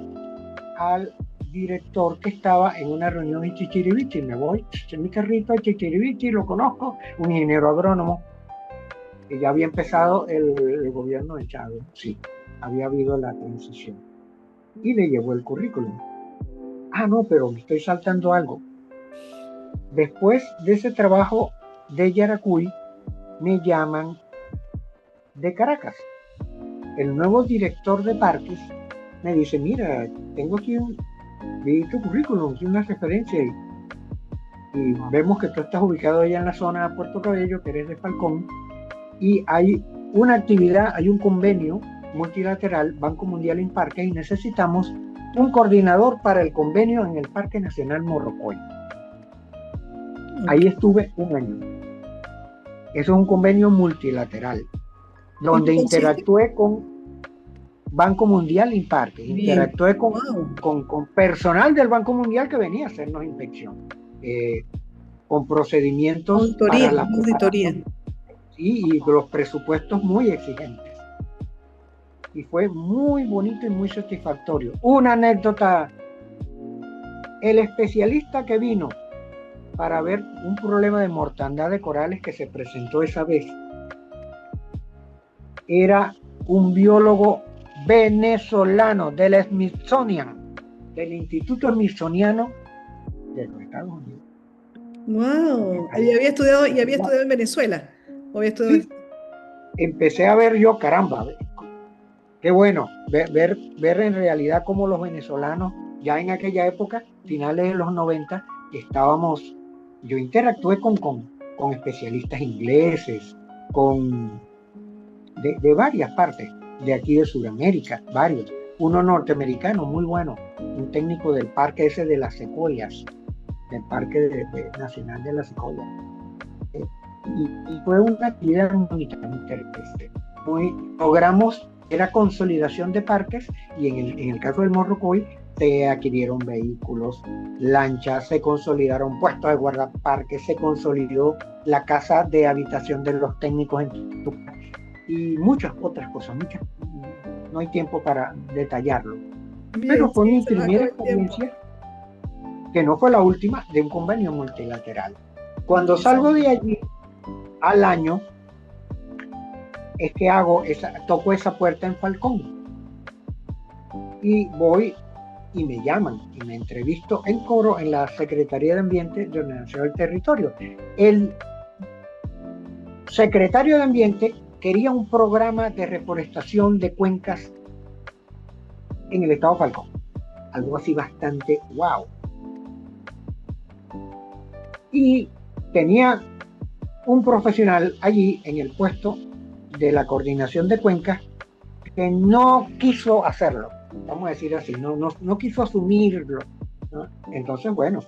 al director que estaba en una reunión en Chichiriviche. Me voy en mi carrito a Chichiriviche, lo conozco, un ingeniero agrónomo, que ya había empezado el gobierno de Chávez, sí, había habido la transición, y le llevó el currículum. No, pero me estoy saltando algo. Después de ese trabajo de Yaracuy, me llaman de Caracas. El nuevo director de parques me dice, mira, tengo aquí vi tu currículum, aquí una referencia, y vemos que tú estás ubicado allá en la zona de Puerto Cabello, que eres de Falcón, y hay una actividad, hay un convenio multilateral, Banco Mundial en Parques, y necesitamos un coordinador para el convenio en el Parque Nacional Morrocoy. Ahí estuve un año. Eso es un convenio multilateral, donde interactué con Banco Mundial en Parques, interactué con personal del Banco Mundial que venía a hacernos inspección, con procedimientos para la auditoría. Sí, y los presupuestos muy exigentes. Y fue muy bonito y muy satisfactorio. Una anécdota: el especialista que vino para ver un problema de mortandad de corales que se presentó esa vez era un biólogo venezolano del Smithsonian, del Instituto Smithsoniano de los Estados Unidos. ¡Wow! ¿Y había estudiado en Venezuela? ¿O había estudiado? Sí. Empecé a ver yo, caramba, qué bueno, ver en realidad cómo los venezolanos, ya en aquella época, finales de los 90, yo interactué con especialistas ingleses, de varias partes, de aquí de Sudamérica, varios. Uno norteamericano muy bueno, un técnico del parque ese de las secuoyas, del Parque Nacional de las Secuoyas. Y fue una actividad muy interesante. Logramos, era consolidación de parques, y en el caso del Morrocoy se adquirieron vehículos, lanchas, se consolidaron puestos de guardaparques, se consolidó la casa de habitación de los técnicos en Tucumán. y muchas otras cosas, muchas, no hay tiempo para detallarlo. Bien, Pero fue mi sí, se nos primera acaba el tiempo. experiencia, que no fue la última, de un convenio multilateral. Cuando salgo de Interesante. allí, al año, es que toco esa puerta en Falcón y voy y me llaman y me entrevisto en Coro en la Secretaría de Ambiente de Ordenación del Territorio. El secretario de Ambiente quería un programa de reforestación de cuencas en el estado Falcón. Algo así bastante wow. Y tenía un profesional allí en el puesto de la coordinación de cuencas que no quiso hacerlo, vamos a decir así, no quiso asumirlo, ¿no? Entonces, bueno,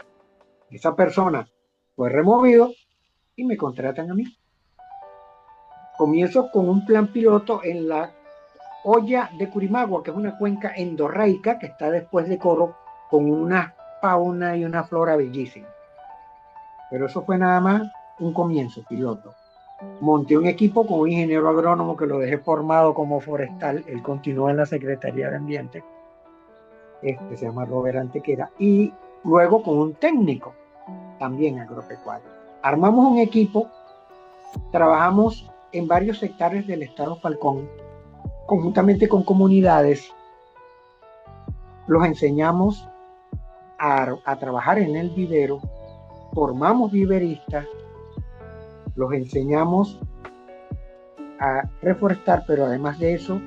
esa persona fue removido y me contratan a mí. Comienzo con un plan piloto en la Olla de Curimagua, que es una cuenca endorreica que está después de Coro, con una fauna y una flora bellísima. Pero eso fue nada más un comienzo piloto. Monté un equipo con un ingeniero agrónomo que lo dejé formado como forestal. Él continúa en la Secretaría de Ambiente, se llama Robert Antequera, y luego con un técnico, también agropecuario. Armamos un equipo, trabajamos en varios sectores del estado Falcón, conjuntamente con comunidades, los enseñamos a trabajar en el vivero, formamos viveristas, los enseñamos a reforestar, pero además de eso,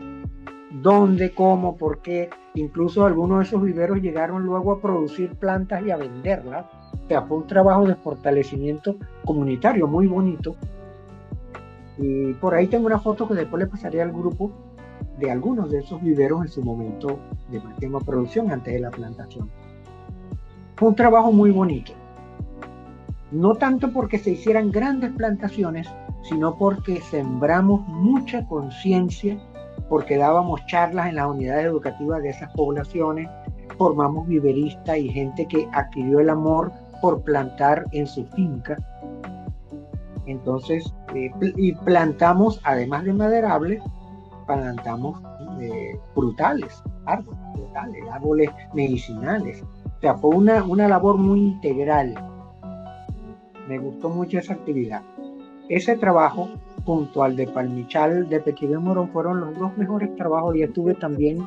dónde, cómo, por qué. Incluso algunos de esos viveros llegaron luego a producir plantas y a venderlas. O sea, fue un trabajo de fortalecimiento comunitario muy bonito. Y por ahí tengo una foto que después le pasaré al grupo de algunos de esos viveros en su momento de máxima producción antes de la plantación. Fue un trabajo muy bonito. No tanto porque se hicieran grandes plantaciones, sino porque sembramos mucha conciencia, porque dábamos charlas en las unidades educativas de esas poblaciones, formamos viveristas y gente que adquirió el amor por plantar en su finca. Entonces, y plantamos, además de maderables, plantamos frutales, árboles medicinales. O sea, fue una labor muy integral. Me gustó mucho esa actividad. Ese trabajo, junto al de Palmichal, de Pequibé Morón, fueron los dos mejores trabajos. Y estuve también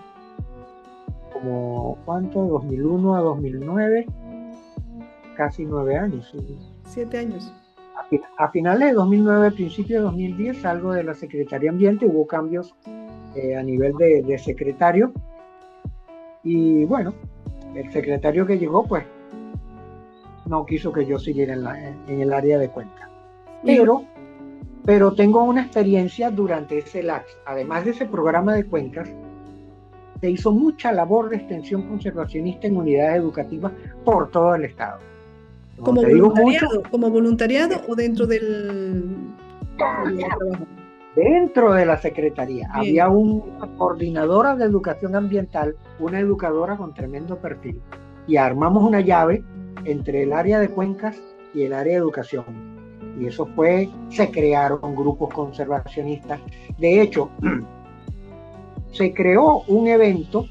como, ¿cuánto? 2001 a 2009, casi 9 años. ¿Sí? 7 años. A finales de 2009, principio de 2010, salgo de la Secretaría de Ambiente, hubo cambios a nivel de secretario. Y bueno, el secretario que llegó, pues, no quiso que yo siguiera en el área de Cuenca. Pero tengo una experiencia durante ese lapso. Además de ese programa de cuencas, se hizo mucha labor de extensión conservacionista en unidades educativas por todo el estado. Como te digo mucho, Como voluntariado o dentro del trabajo. dentro de la secretaría había Bien. una coordinadora de educación ambiental, una educadora con tremendo perfil, y armamos una llave entre el área de cuencas y el área de educación. Y eso se crearon grupos conservacionistas. De hecho, se creó un evento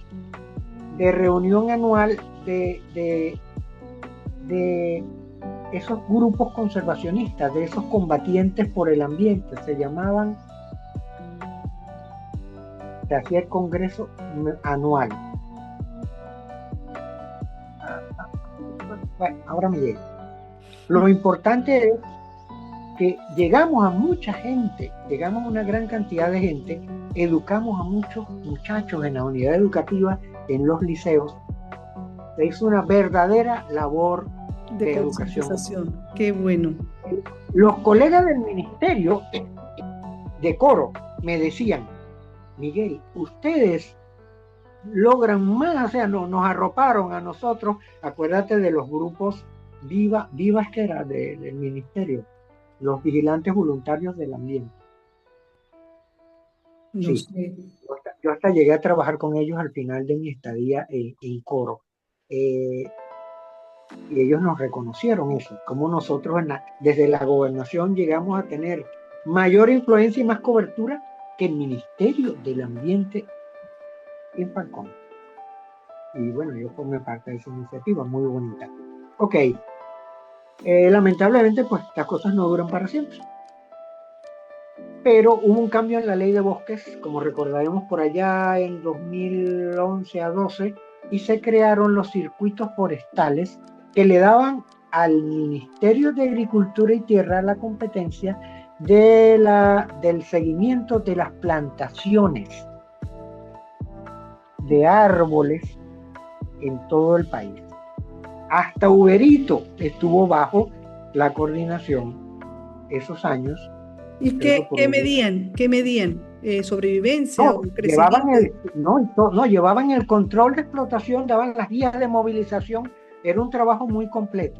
de reunión anual de esos grupos conservacionistas, de esos combatientes por el ambiente. Se llamaban, se hacía el congreso anual. Bueno, ahora me llega. Lo importante es que llegamos a mucha gente, llegamos a una gran cantidad de gente, educamos a muchos muchachos en la unidad educativa, en los liceos. Se hizo una verdadera labor de educación. Qué bueno. Los colegas del ministerio de Coro me decían, Miguel, ustedes logran más, o sea, nos arroparon a nosotros. Acuérdate de los grupos vivas que era del ministerio, los vigilantes voluntarios del ambiente. No Sí, sé. yo hasta llegué a trabajar con ellos al final de mi estadía en Coro. Y ellos nos reconocieron eso, como nosotros desde la gobernación llegamos a tener mayor influencia y más cobertura que el Ministerio del Ambiente en Falcón. Y bueno, yo formé parte de esa iniciativa, muy bonita. Ok, lamentablemente pues las cosas no duran para siempre. Pero hubo un cambio en la ley de bosques, como recordaremos por allá en 2011 a 12, y se crearon los circuitos forestales que le daban al Ministerio de Agricultura y Tierra la competencia del seguimiento de las plantaciones de árboles en todo el país. Hasta Uberito estuvo bajo la coordinación esos años. ¿Y qué medían? ¿Qué medían? ¿Sobrevivencia No, o crecimiento? llevaban el control de explotación, daban las guías de movilización, era un trabajo muy completo.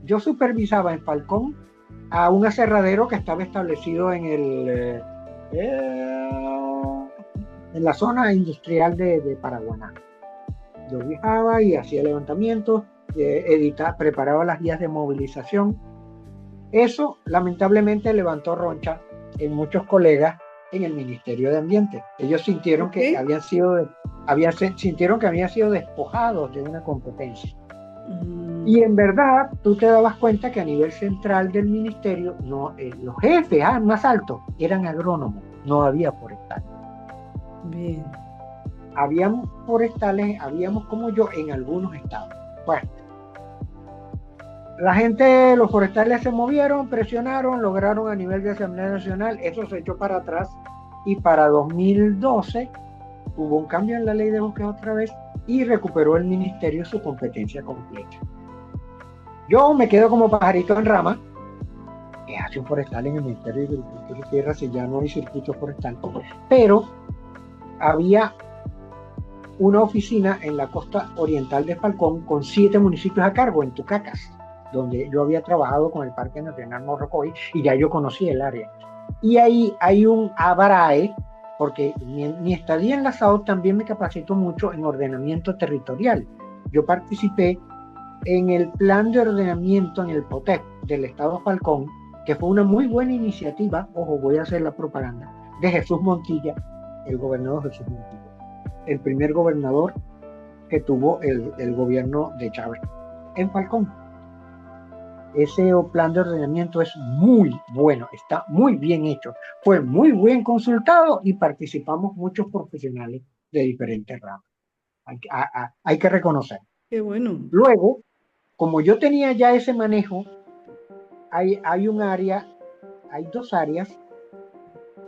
Yo supervisaba en Falcón a un aserradero que estaba establecido en la zona industrial de Paraguaná. Yo viajaba y hacía levantamientos, preparaba las guías de movilización. Eso lamentablemente levantó roncha en muchos colegas en el Ministerio de Ambiente. Ellos sintieron que habían sido despojados de una competencia. Y en verdad, tú te dabas cuenta que a nivel central del ministerio, los jefes más altos eran agrónomos, no había forestales. Bien. Habíamos forestales, habíamos como yo en algunos estados. Bueno, los forestales se movieron, presionaron, lograron a nivel de Asamblea Nacional, eso se echó para atrás y para 2012 hubo un cambio en la ley de bosques otra vez y recuperó el ministerio su competencia completa. Yo me quedo como pajarito en rama, que hace un forestal en el Ministerio de Agricultura y Tierra si ya no hay circuito forestal, pero había una oficina en la costa oriental de Falcón con 7 municipios a cargo en Tucacas, donde yo había trabajado con el Parque Nacional Morrocoy y ya yo conocía el área. Y ahí hay un ABRAE, porque mi estadía en la SAO también me capacitó mucho en ordenamiento territorial. Yo participé en el plan de ordenamiento en el POTEC del Estado Falcón, que fue una muy buena iniciativa, ojo, voy a hacer la propaganda, de Jesús Montilla, el gobernador Jesús Montilla, el primer gobernador que tuvo el gobierno de Chávez en Falcón. Ese plan de ordenamiento es muy bueno, está muy bien hecho, fue muy bien consultado y participamos muchos profesionales de diferentes ramas. Hay que reconocer. Qué bueno. Luego, como yo tenía ya ese manejo, hay dos áreas,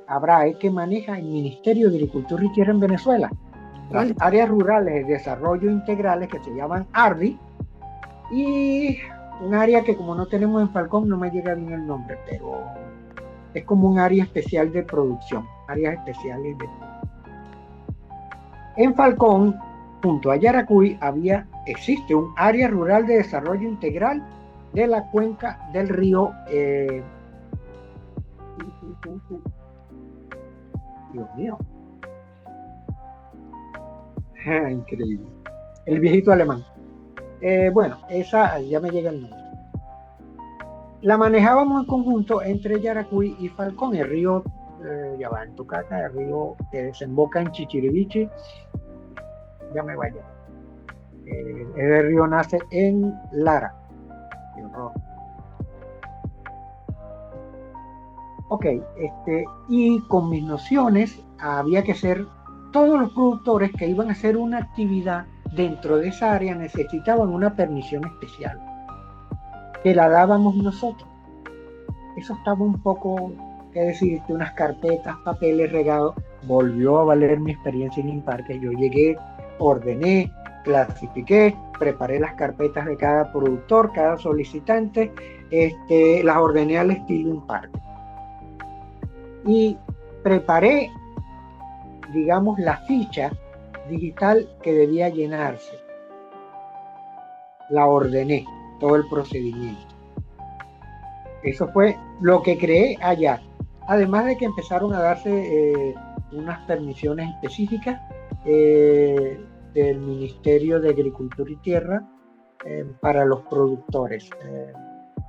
ABRAE, que maneja el Ministerio de Agricultura y Tierra en Venezuela. Las áreas rurales de desarrollo integrales que se llaman ARDI y un área que como no tenemos en Falcón no me llega bien el nombre, pero es como un área especial de producción, áreas especiales de producción. En Falcón, junto a Yaracuy, existe un área rural de desarrollo integral de la cuenca del río Dios mío. Increíble. El viejito alemán. Bueno, esa ya me llega el nombre. La manejábamos en conjunto entre Yaracuy y Falcón, el río, ya va en Tucaca, el río que desemboca en Chichiriviche, ya me vaya. El río nace en Lara. Ok, y con mis nociones había que ser, todos los productores que iban a hacer una actividad dentro de esa área necesitaban una permisión especial, que la dábamos nosotros. Eso estaba un poco, qué decirte, unas carpetas, papeles regados. Volvió a valer mi experiencia en Imparque. Yo llegué, ordené, clasifiqué, preparé las carpetas de cada productor, cada solicitante, las ordené al estilo Imparque. Y preparé, digamos, la ficha digital que debía llenarse. La ordené, todo el procedimiento. Eso fue lo que creé allá. Además de que empezaron a darse unas permisiones específicas del Ministerio de Agricultura y Tierra para los productores.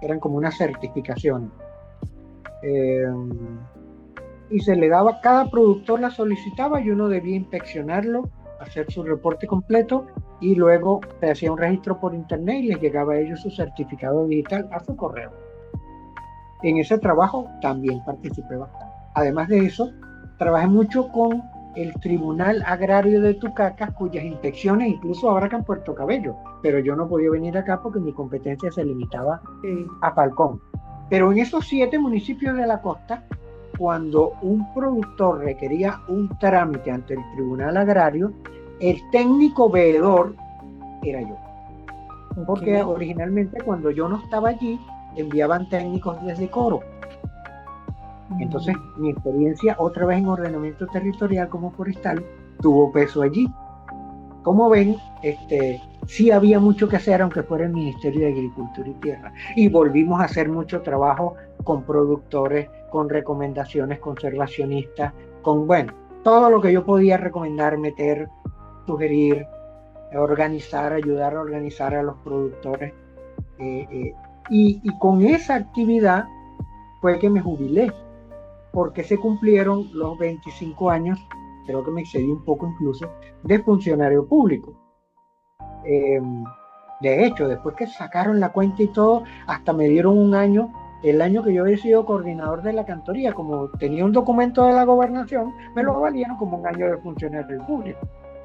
Eran como unas certificaciones. y se le daba, cada productor la solicitaba y uno debía inspeccionarlo, hacer su reporte completo y luego se hacía un registro por internet y les llegaba a ellos su certificado digital a su correo. En ese trabajo también participé bastante. Además de eso, trabajé mucho con el Tribunal Agrario de Tucacas, cuyas inspecciones incluso abarcan en Puerto Cabello, pero yo no podía venir acá porque mi competencia se limitaba a Falcón. Pero en esos 7 municipios de la costa, cuando un productor requería un trámite ante el Tribunal Agrario, el técnico veedor era yo. Porque originalmente cuando yo no estaba allí, enviaban técnicos desde Coro. Entonces, mi experiencia otra vez en ordenamiento territorial como forestal tuvo peso allí. Como ven, sí había mucho que hacer, aunque fuera el Ministerio de Agricultura y Tierra. Y volvimos a hacer mucho trabajo con productores, con recomendaciones conservacionistas, con, bueno, todo lo que yo podía recomendar, meter, sugerir, organizar, ayudar a organizar a los productores. Y con esa actividad fue que me jubilé, porque se cumplieron los 25 años, creo que me excedí un poco incluso, de funcionario público. De hecho, después que sacaron la cuenta y todo, hasta me dieron un año, el año que yo había sido coordinador de la cantoría, como tenía un documento de la gobernación, me lo valieron como un año de funcionario público.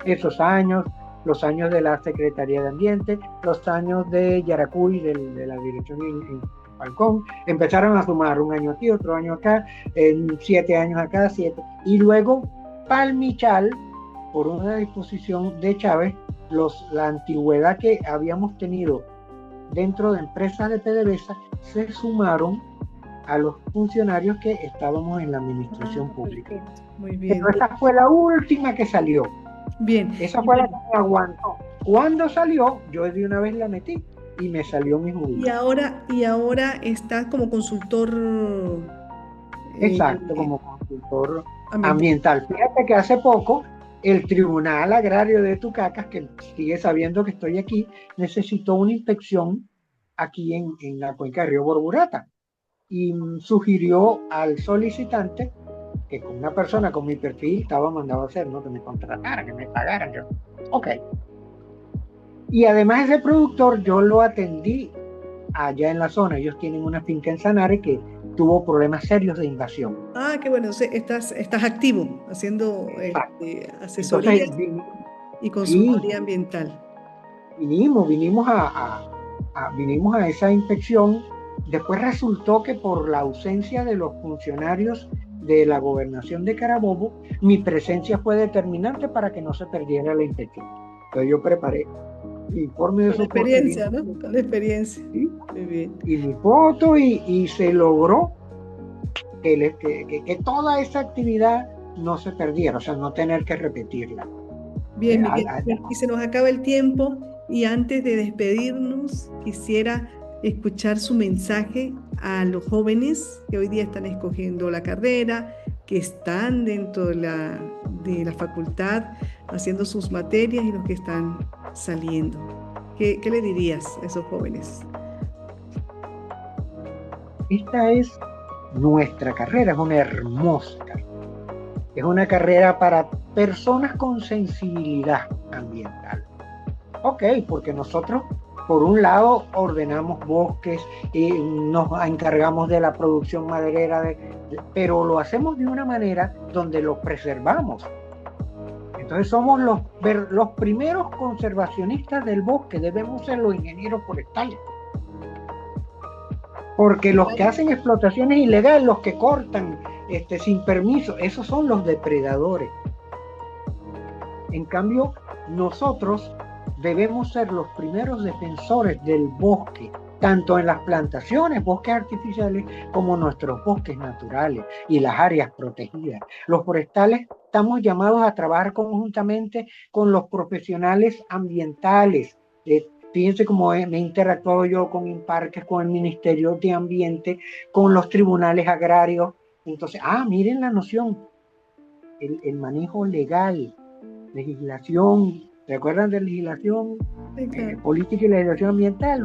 Esos años, los años de la Secretaría de Ambiente, los años de Yaracuy, de la dirección en Falcón, empezaron a sumar un año aquí, otro año acá, 7 años acá, 7. Y luego Palmichal, por una disposición de Chávez, la antigüedad que habíamos tenido dentro de empresas de PDVSA se sumaron a los funcionarios que estábamos en la administración pública. Muy bien. Pero esa fue la última que salió. Bien. Esa fue la que me aguantó. Cuando salió, yo de una vez la metí y me salió mi jubilación. Y ahora estás como consultor. Exacto, como consultor ambiental. Fíjate que hace poco el Tribunal Agrario de Tucacas, que sigue sabiendo que estoy aquí, necesitó una inspección aquí en la cuenca de Río Borburata y sugirió al solicitante que con una persona con mi perfil estaba mandado a hacer, ¿no? Que me contrataran, que me pagaran. Yo, ok. Y además ese productor yo lo atendí allá en la zona. Ellos tienen una finca en Sanare que tuvo problemas serios de invasión. Ah, qué bueno. Estás activo haciendo asesoría. Entonces, y consultoría ambiental. Vinimos a esa inspección. Después resultó que por la ausencia de los funcionarios de la gobernación de Carabobo, mi presencia fue determinante para que no se perdiera la inspección. Entonces yo preparé mi informe de soporte. Con la experiencia, ¿no? Con la experiencia. ¿Sí? Muy bien. Y mi foto y se logró que toda esa actividad no se perdiera, o sea, no tener que repetirla. Bien, Miguel, y se nos acaba el tiempo y antes de despedirnos quisiera escuchar su mensaje a los jóvenes que hoy día están escogiendo la carrera, que están dentro de la facultad haciendo sus materias y los que están saliendo. ¿Qué le dirías a esos jóvenes? Esta es nuestra carrera, es una hermosa carrera. Es una carrera para personas con sensibilidad ambiental. Ok, porque nosotros, por un lado, ordenamos bosques, nos encargamos de la producción maderera, pero lo hacemos de una manera donde los preservamos. Entonces somos los primeros conservacionistas del bosque, debemos ser los ingenieros forestales. Porque los que hacen explotaciones ilegales, los que cortan sin permiso, esos son los depredadores. En cambio, nosotros debemos ser los primeros defensores del bosque, tanto en las plantaciones, bosques artificiales, como nuestros bosques naturales y las áreas protegidas. Los forestales estamos llamados a trabajar conjuntamente con los profesionales ambientales. Fíjense cómo me he interactuado yo con INPARQUES, con el Ministerio de Ambiente, con los tribunales agrarios. Entonces, miren la noción, el manejo legal, legislación. ¿Se acuerdan de legislación? Política y legislación ambiental.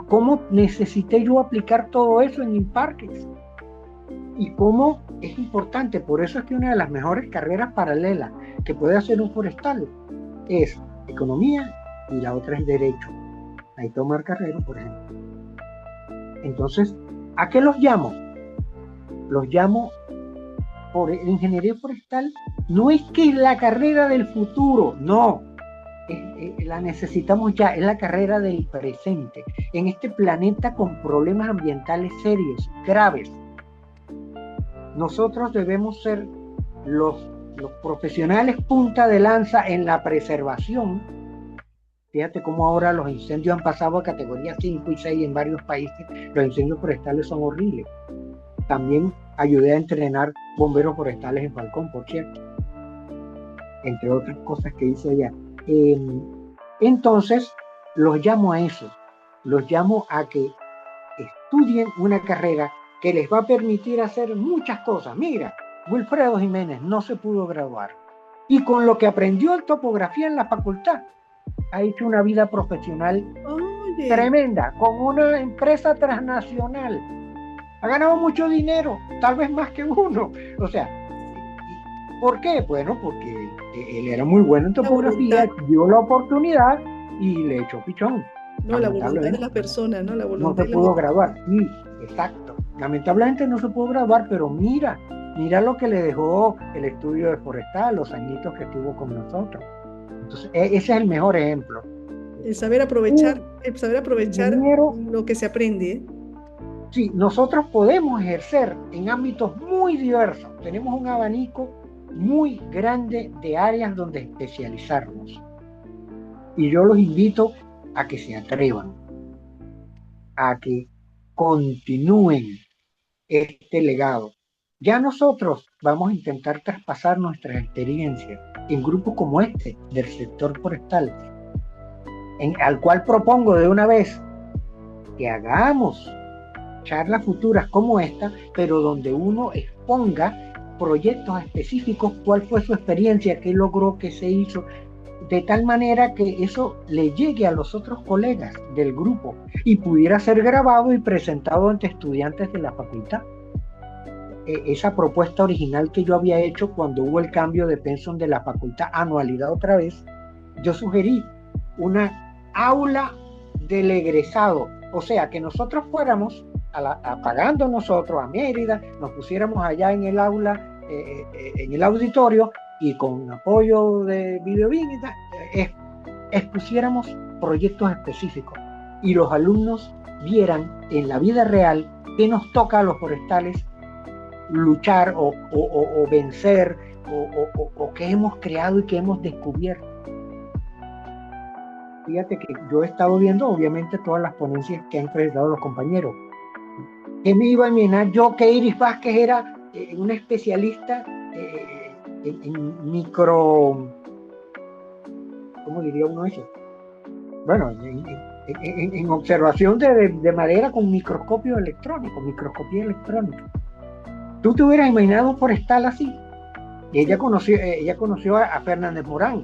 ¿Cómo necesité yo aplicar todo eso en INPARQUES? y cómo es importante. Por eso es que una de las mejores carreras paralelas que puede hacer un forestal es economía y la otra es derecho. Ahí Tomar Carrero, por ejemplo. Entonces, ¿a qué los llamo? Los llamo por ingeniería forestal. No es que es la carrera del futuro, no. La necesitamos ya, es la carrera del presente. En este planeta con problemas ambientales serios, graves, nosotros debemos ser los profesionales punta de lanza en la preservación. Fíjate cómo ahora los incendios han pasado a categoría 5 y 6 en varios países. Los incendios forestales son horribles. También ayudé a entrenar bomberos forestales en Falcón, por cierto, entre otras cosas que hice allá. Entonces, los llamo a eso, los llamo a que estudien una carrera que les va a permitir hacer muchas cosas. Mira, Wilfredo Jiménez no se pudo graduar y con lo que aprendió en topografía en la facultad ha hecho una vida profesional tremenda con una empresa transnacional. Ha ganado mucho dinero, tal vez más que uno. O sea, ¿por qué? Bueno, porque él era muy bueno en topografía, dio la oportunidad y le echó pichón. No, la voluntad de las personas, ¿no? La voluntad no se pudo graduar. Sí, exacto. Lamentablemente no se pudo graduar, pero mira lo que le dejó el estudio de forestal, los añitos que estuvo con nosotros. Entonces, ese es el mejor ejemplo. El saber aprovechar lo que se aprende, ¿eh? Sí, nosotros podemos ejercer en ámbitos muy diversos. Tenemos un abanico muy grande de áreas donde especializarnos. Y yo los invito a que se atrevan, a que continúen este legado. Ya nosotros vamos a intentar traspasar nuestras experiencias en grupos como este del sector forestal, al cual propongo de una vez que hagamos charlas futuras como esta, pero donde uno exponga proyectos específicos, cuál fue su experiencia, qué logró, qué se hizo, de tal manera que eso le llegue a los otros colegas del grupo y pudiera ser grabado y presentado ante estudiantes de la facultad. Esa propuesta original que yo había hecho cuando hubo el cambio de pensum de la facultad, anualidad otra vez, yo sugerí una aula del egresado, o sea, que nosotros fuéramos pagando nosotros a Mérida, nos pusiéramos allá en el aula, en el auditorio, y con apoyo de Videobin expusiéramos proyectos específicos y los alumnos vieran en la vida real qué nos toca a los forestales luchar o vencer o qué hemos creado y qué hemos descubierto. Fíjate que yo he estado viendo obviamente todas las ponencias que han presentado los compañeros. ¿Qué me iba a imaginar yo que Iris Vázquez era una especialista en micro, ¿cómo diría uno eso? Bueno, en observación de madera con microscopio electrónico, microscopía electrónica. ¿Tú te hubieras imaginado un forestal así? Y ella conoció a Fernández Morán.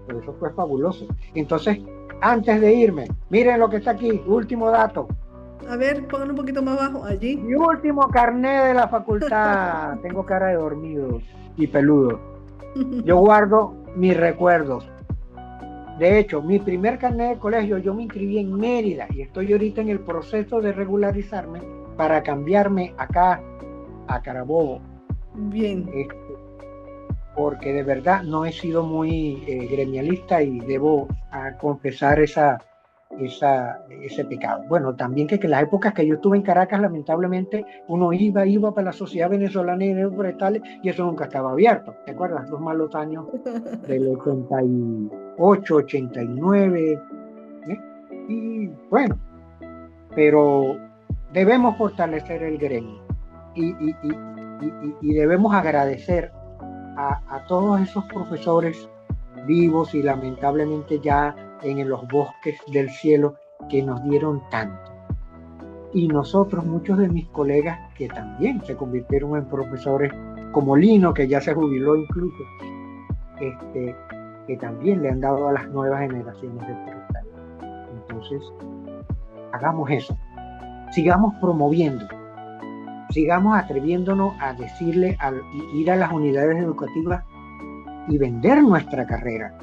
Pero eso fue fabuloso. Entonces, antes de irme, miren lo que está aquí, último dato. A ver, pongan un poquito más abajo, allí. Mi último carnet de la facultad. Tengo cara de dormido y peludo. Yo guardo mis recuerdos. De hecho, mi primer carnet de colegio, yo me inscribí en Mérida y estoy ahorita en el proceso de regularizarme para cambiarme acá a Carabobo. Bien. Porque de verdad no he sido muy gremialista y debo confesar ese pecado. Bueno, también que las épocas que yo estuve en Caracas, lamentablemente, uno iba para la Sociedad Venezolana de Ingenieros Forestales y eso nunca estaba abierto. ¿Te acuerdas? Los malos años del 88, 89. Y bueno, pero debemos fortalecer el gremio y debemos agradecer a todos esos profesores vivos y lamentablemente ya en los bosques del cielo que nos dieron tanto. Y nosotros, muchos de mis colegas que también se convirtieron en profesores, como Lino, que ya se jubiló incluso, que también le han dado a las nuevas generaciones de forestales. Entonces, hagamos eso. Sigamos promoviendo sigamos atreviéndonos a decirle, ir a las unidades educativas y vender nuestra carrera.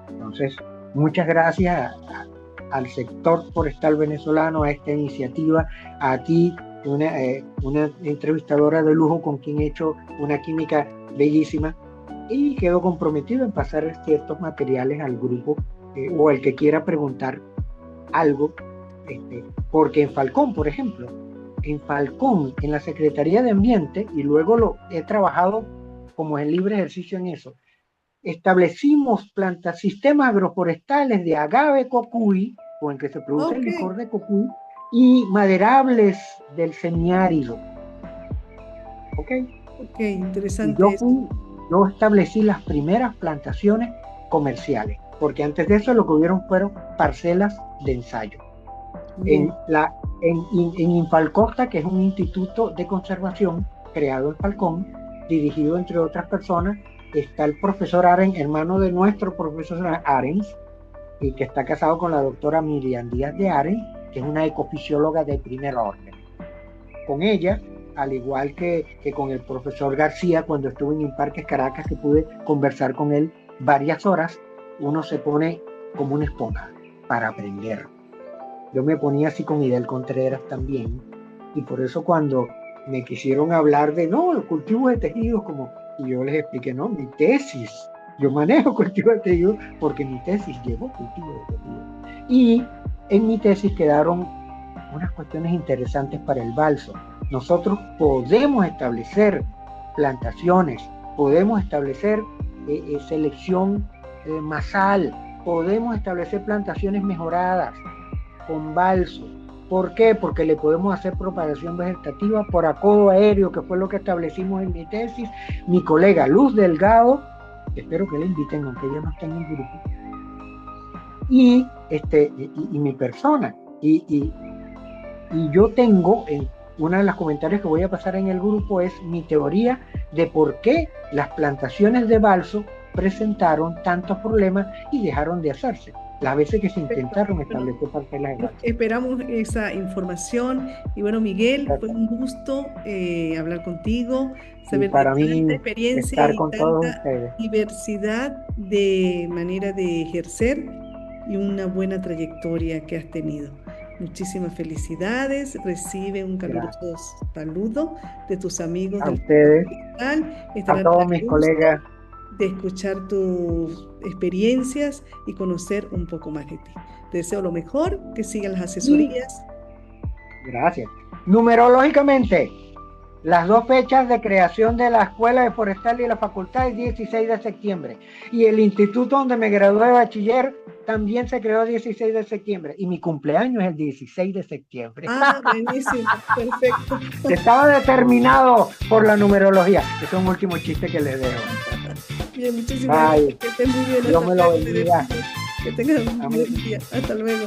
Entonces, muchas gracias al sector forestal venezolano, a esta iniciativa, a ti, una entrevistadora de lujo con quien he hecho una química bellísima, y quedo comprometido en pasar ciertos materiales al grupo o al que quiera preguntar algo, porque en Falcón, por ejemplo, en la Secretaría de Ambiente, y luego he trabajado como en libre ejercicio en eso, establecimos sistemas agroforestales de agave cocuy, con el que se produce el licor de cocuy, y maderables del semiárido. Ok, interesante. Yo establecí las primeras plantaciones comerciales, porque antes de eso lo que hubieron fueron parcelas de ensayo. En Infalcosta, que es un instituto de conservación creado en Falcón, dirigido entre otras personas, está el profesor Arens, hermano de nuestro profesor Arens, y que está casado con la doctora Miriam Díaz de Arens, que es una ecofisióloga de primer orden. Con ella, al igual que con el profesor García, cuando estuve en Imparques Caracas, que pude conversar con él varias horas, uno se pone como una esponja para aprender. Yo me ponía así con Idel Contreras también, y por eso cuando me quisieron hablar de los cultivos de tejidos, y yo les expliqué, no, mi tesis, yo manejo cultivos de tejidos porque mi tesis llevó cultivos de tejidos. Y en mi tesis quedaron unas cuestiones interesantes para el balso. Nosotros podemos establecer plantaciones, podemos establecer selección masal, podemos establecer plantaciones mejoradas con balso. ¿Por qué? Porque le podemos hacer propagación vegetativa por acodo aéreo, que fue lo que establecimos en mi tesis. Mi colega Luz Delgado, espero que la inviten, aunque ella no está en el grupo, y mi persona. Y yo tengo, uno de los comentarios que voy a pasar en el grupo es mi teoría de por qué las plantaciones de balso presentaron tantos problemas y dejaron de hacerse las veces que se intentaron establecer parcelas de balso. Esperamos esa información. Y bueno, Miguel, fue un gusto hablar contigo, saber para de mí tanta experiencia estar y con tanta todos ustedes. Diversidad de manera de ejercer y una buena trayectoria que has tenido. Muchísimas felicidades. Recibe un caluroso saludo de tus amigos a ustedes, a todos mis colegas, de escuchar tus experiencias y conocer un poco más de ti. Te deseo lo mejor, que sigan las asesorías. Gracias. Numerológicamente, las dos fechas de creación de la Escuela de Forestal y la Facultad es 16 de septiembre. Y el instituto donde me gradué de bachiller también se creó el 16 de septiembre. Y mi cumpleaños es el 16 de septiembre. Ah, buenísimo, perfecto. Estaba determinado por la numerología. Es un último chiste que les dejo. Bien, muchísimas gracias. Que estén muy bien. Dios me lo bendiga. Que tengan un buen día. Hasta luego.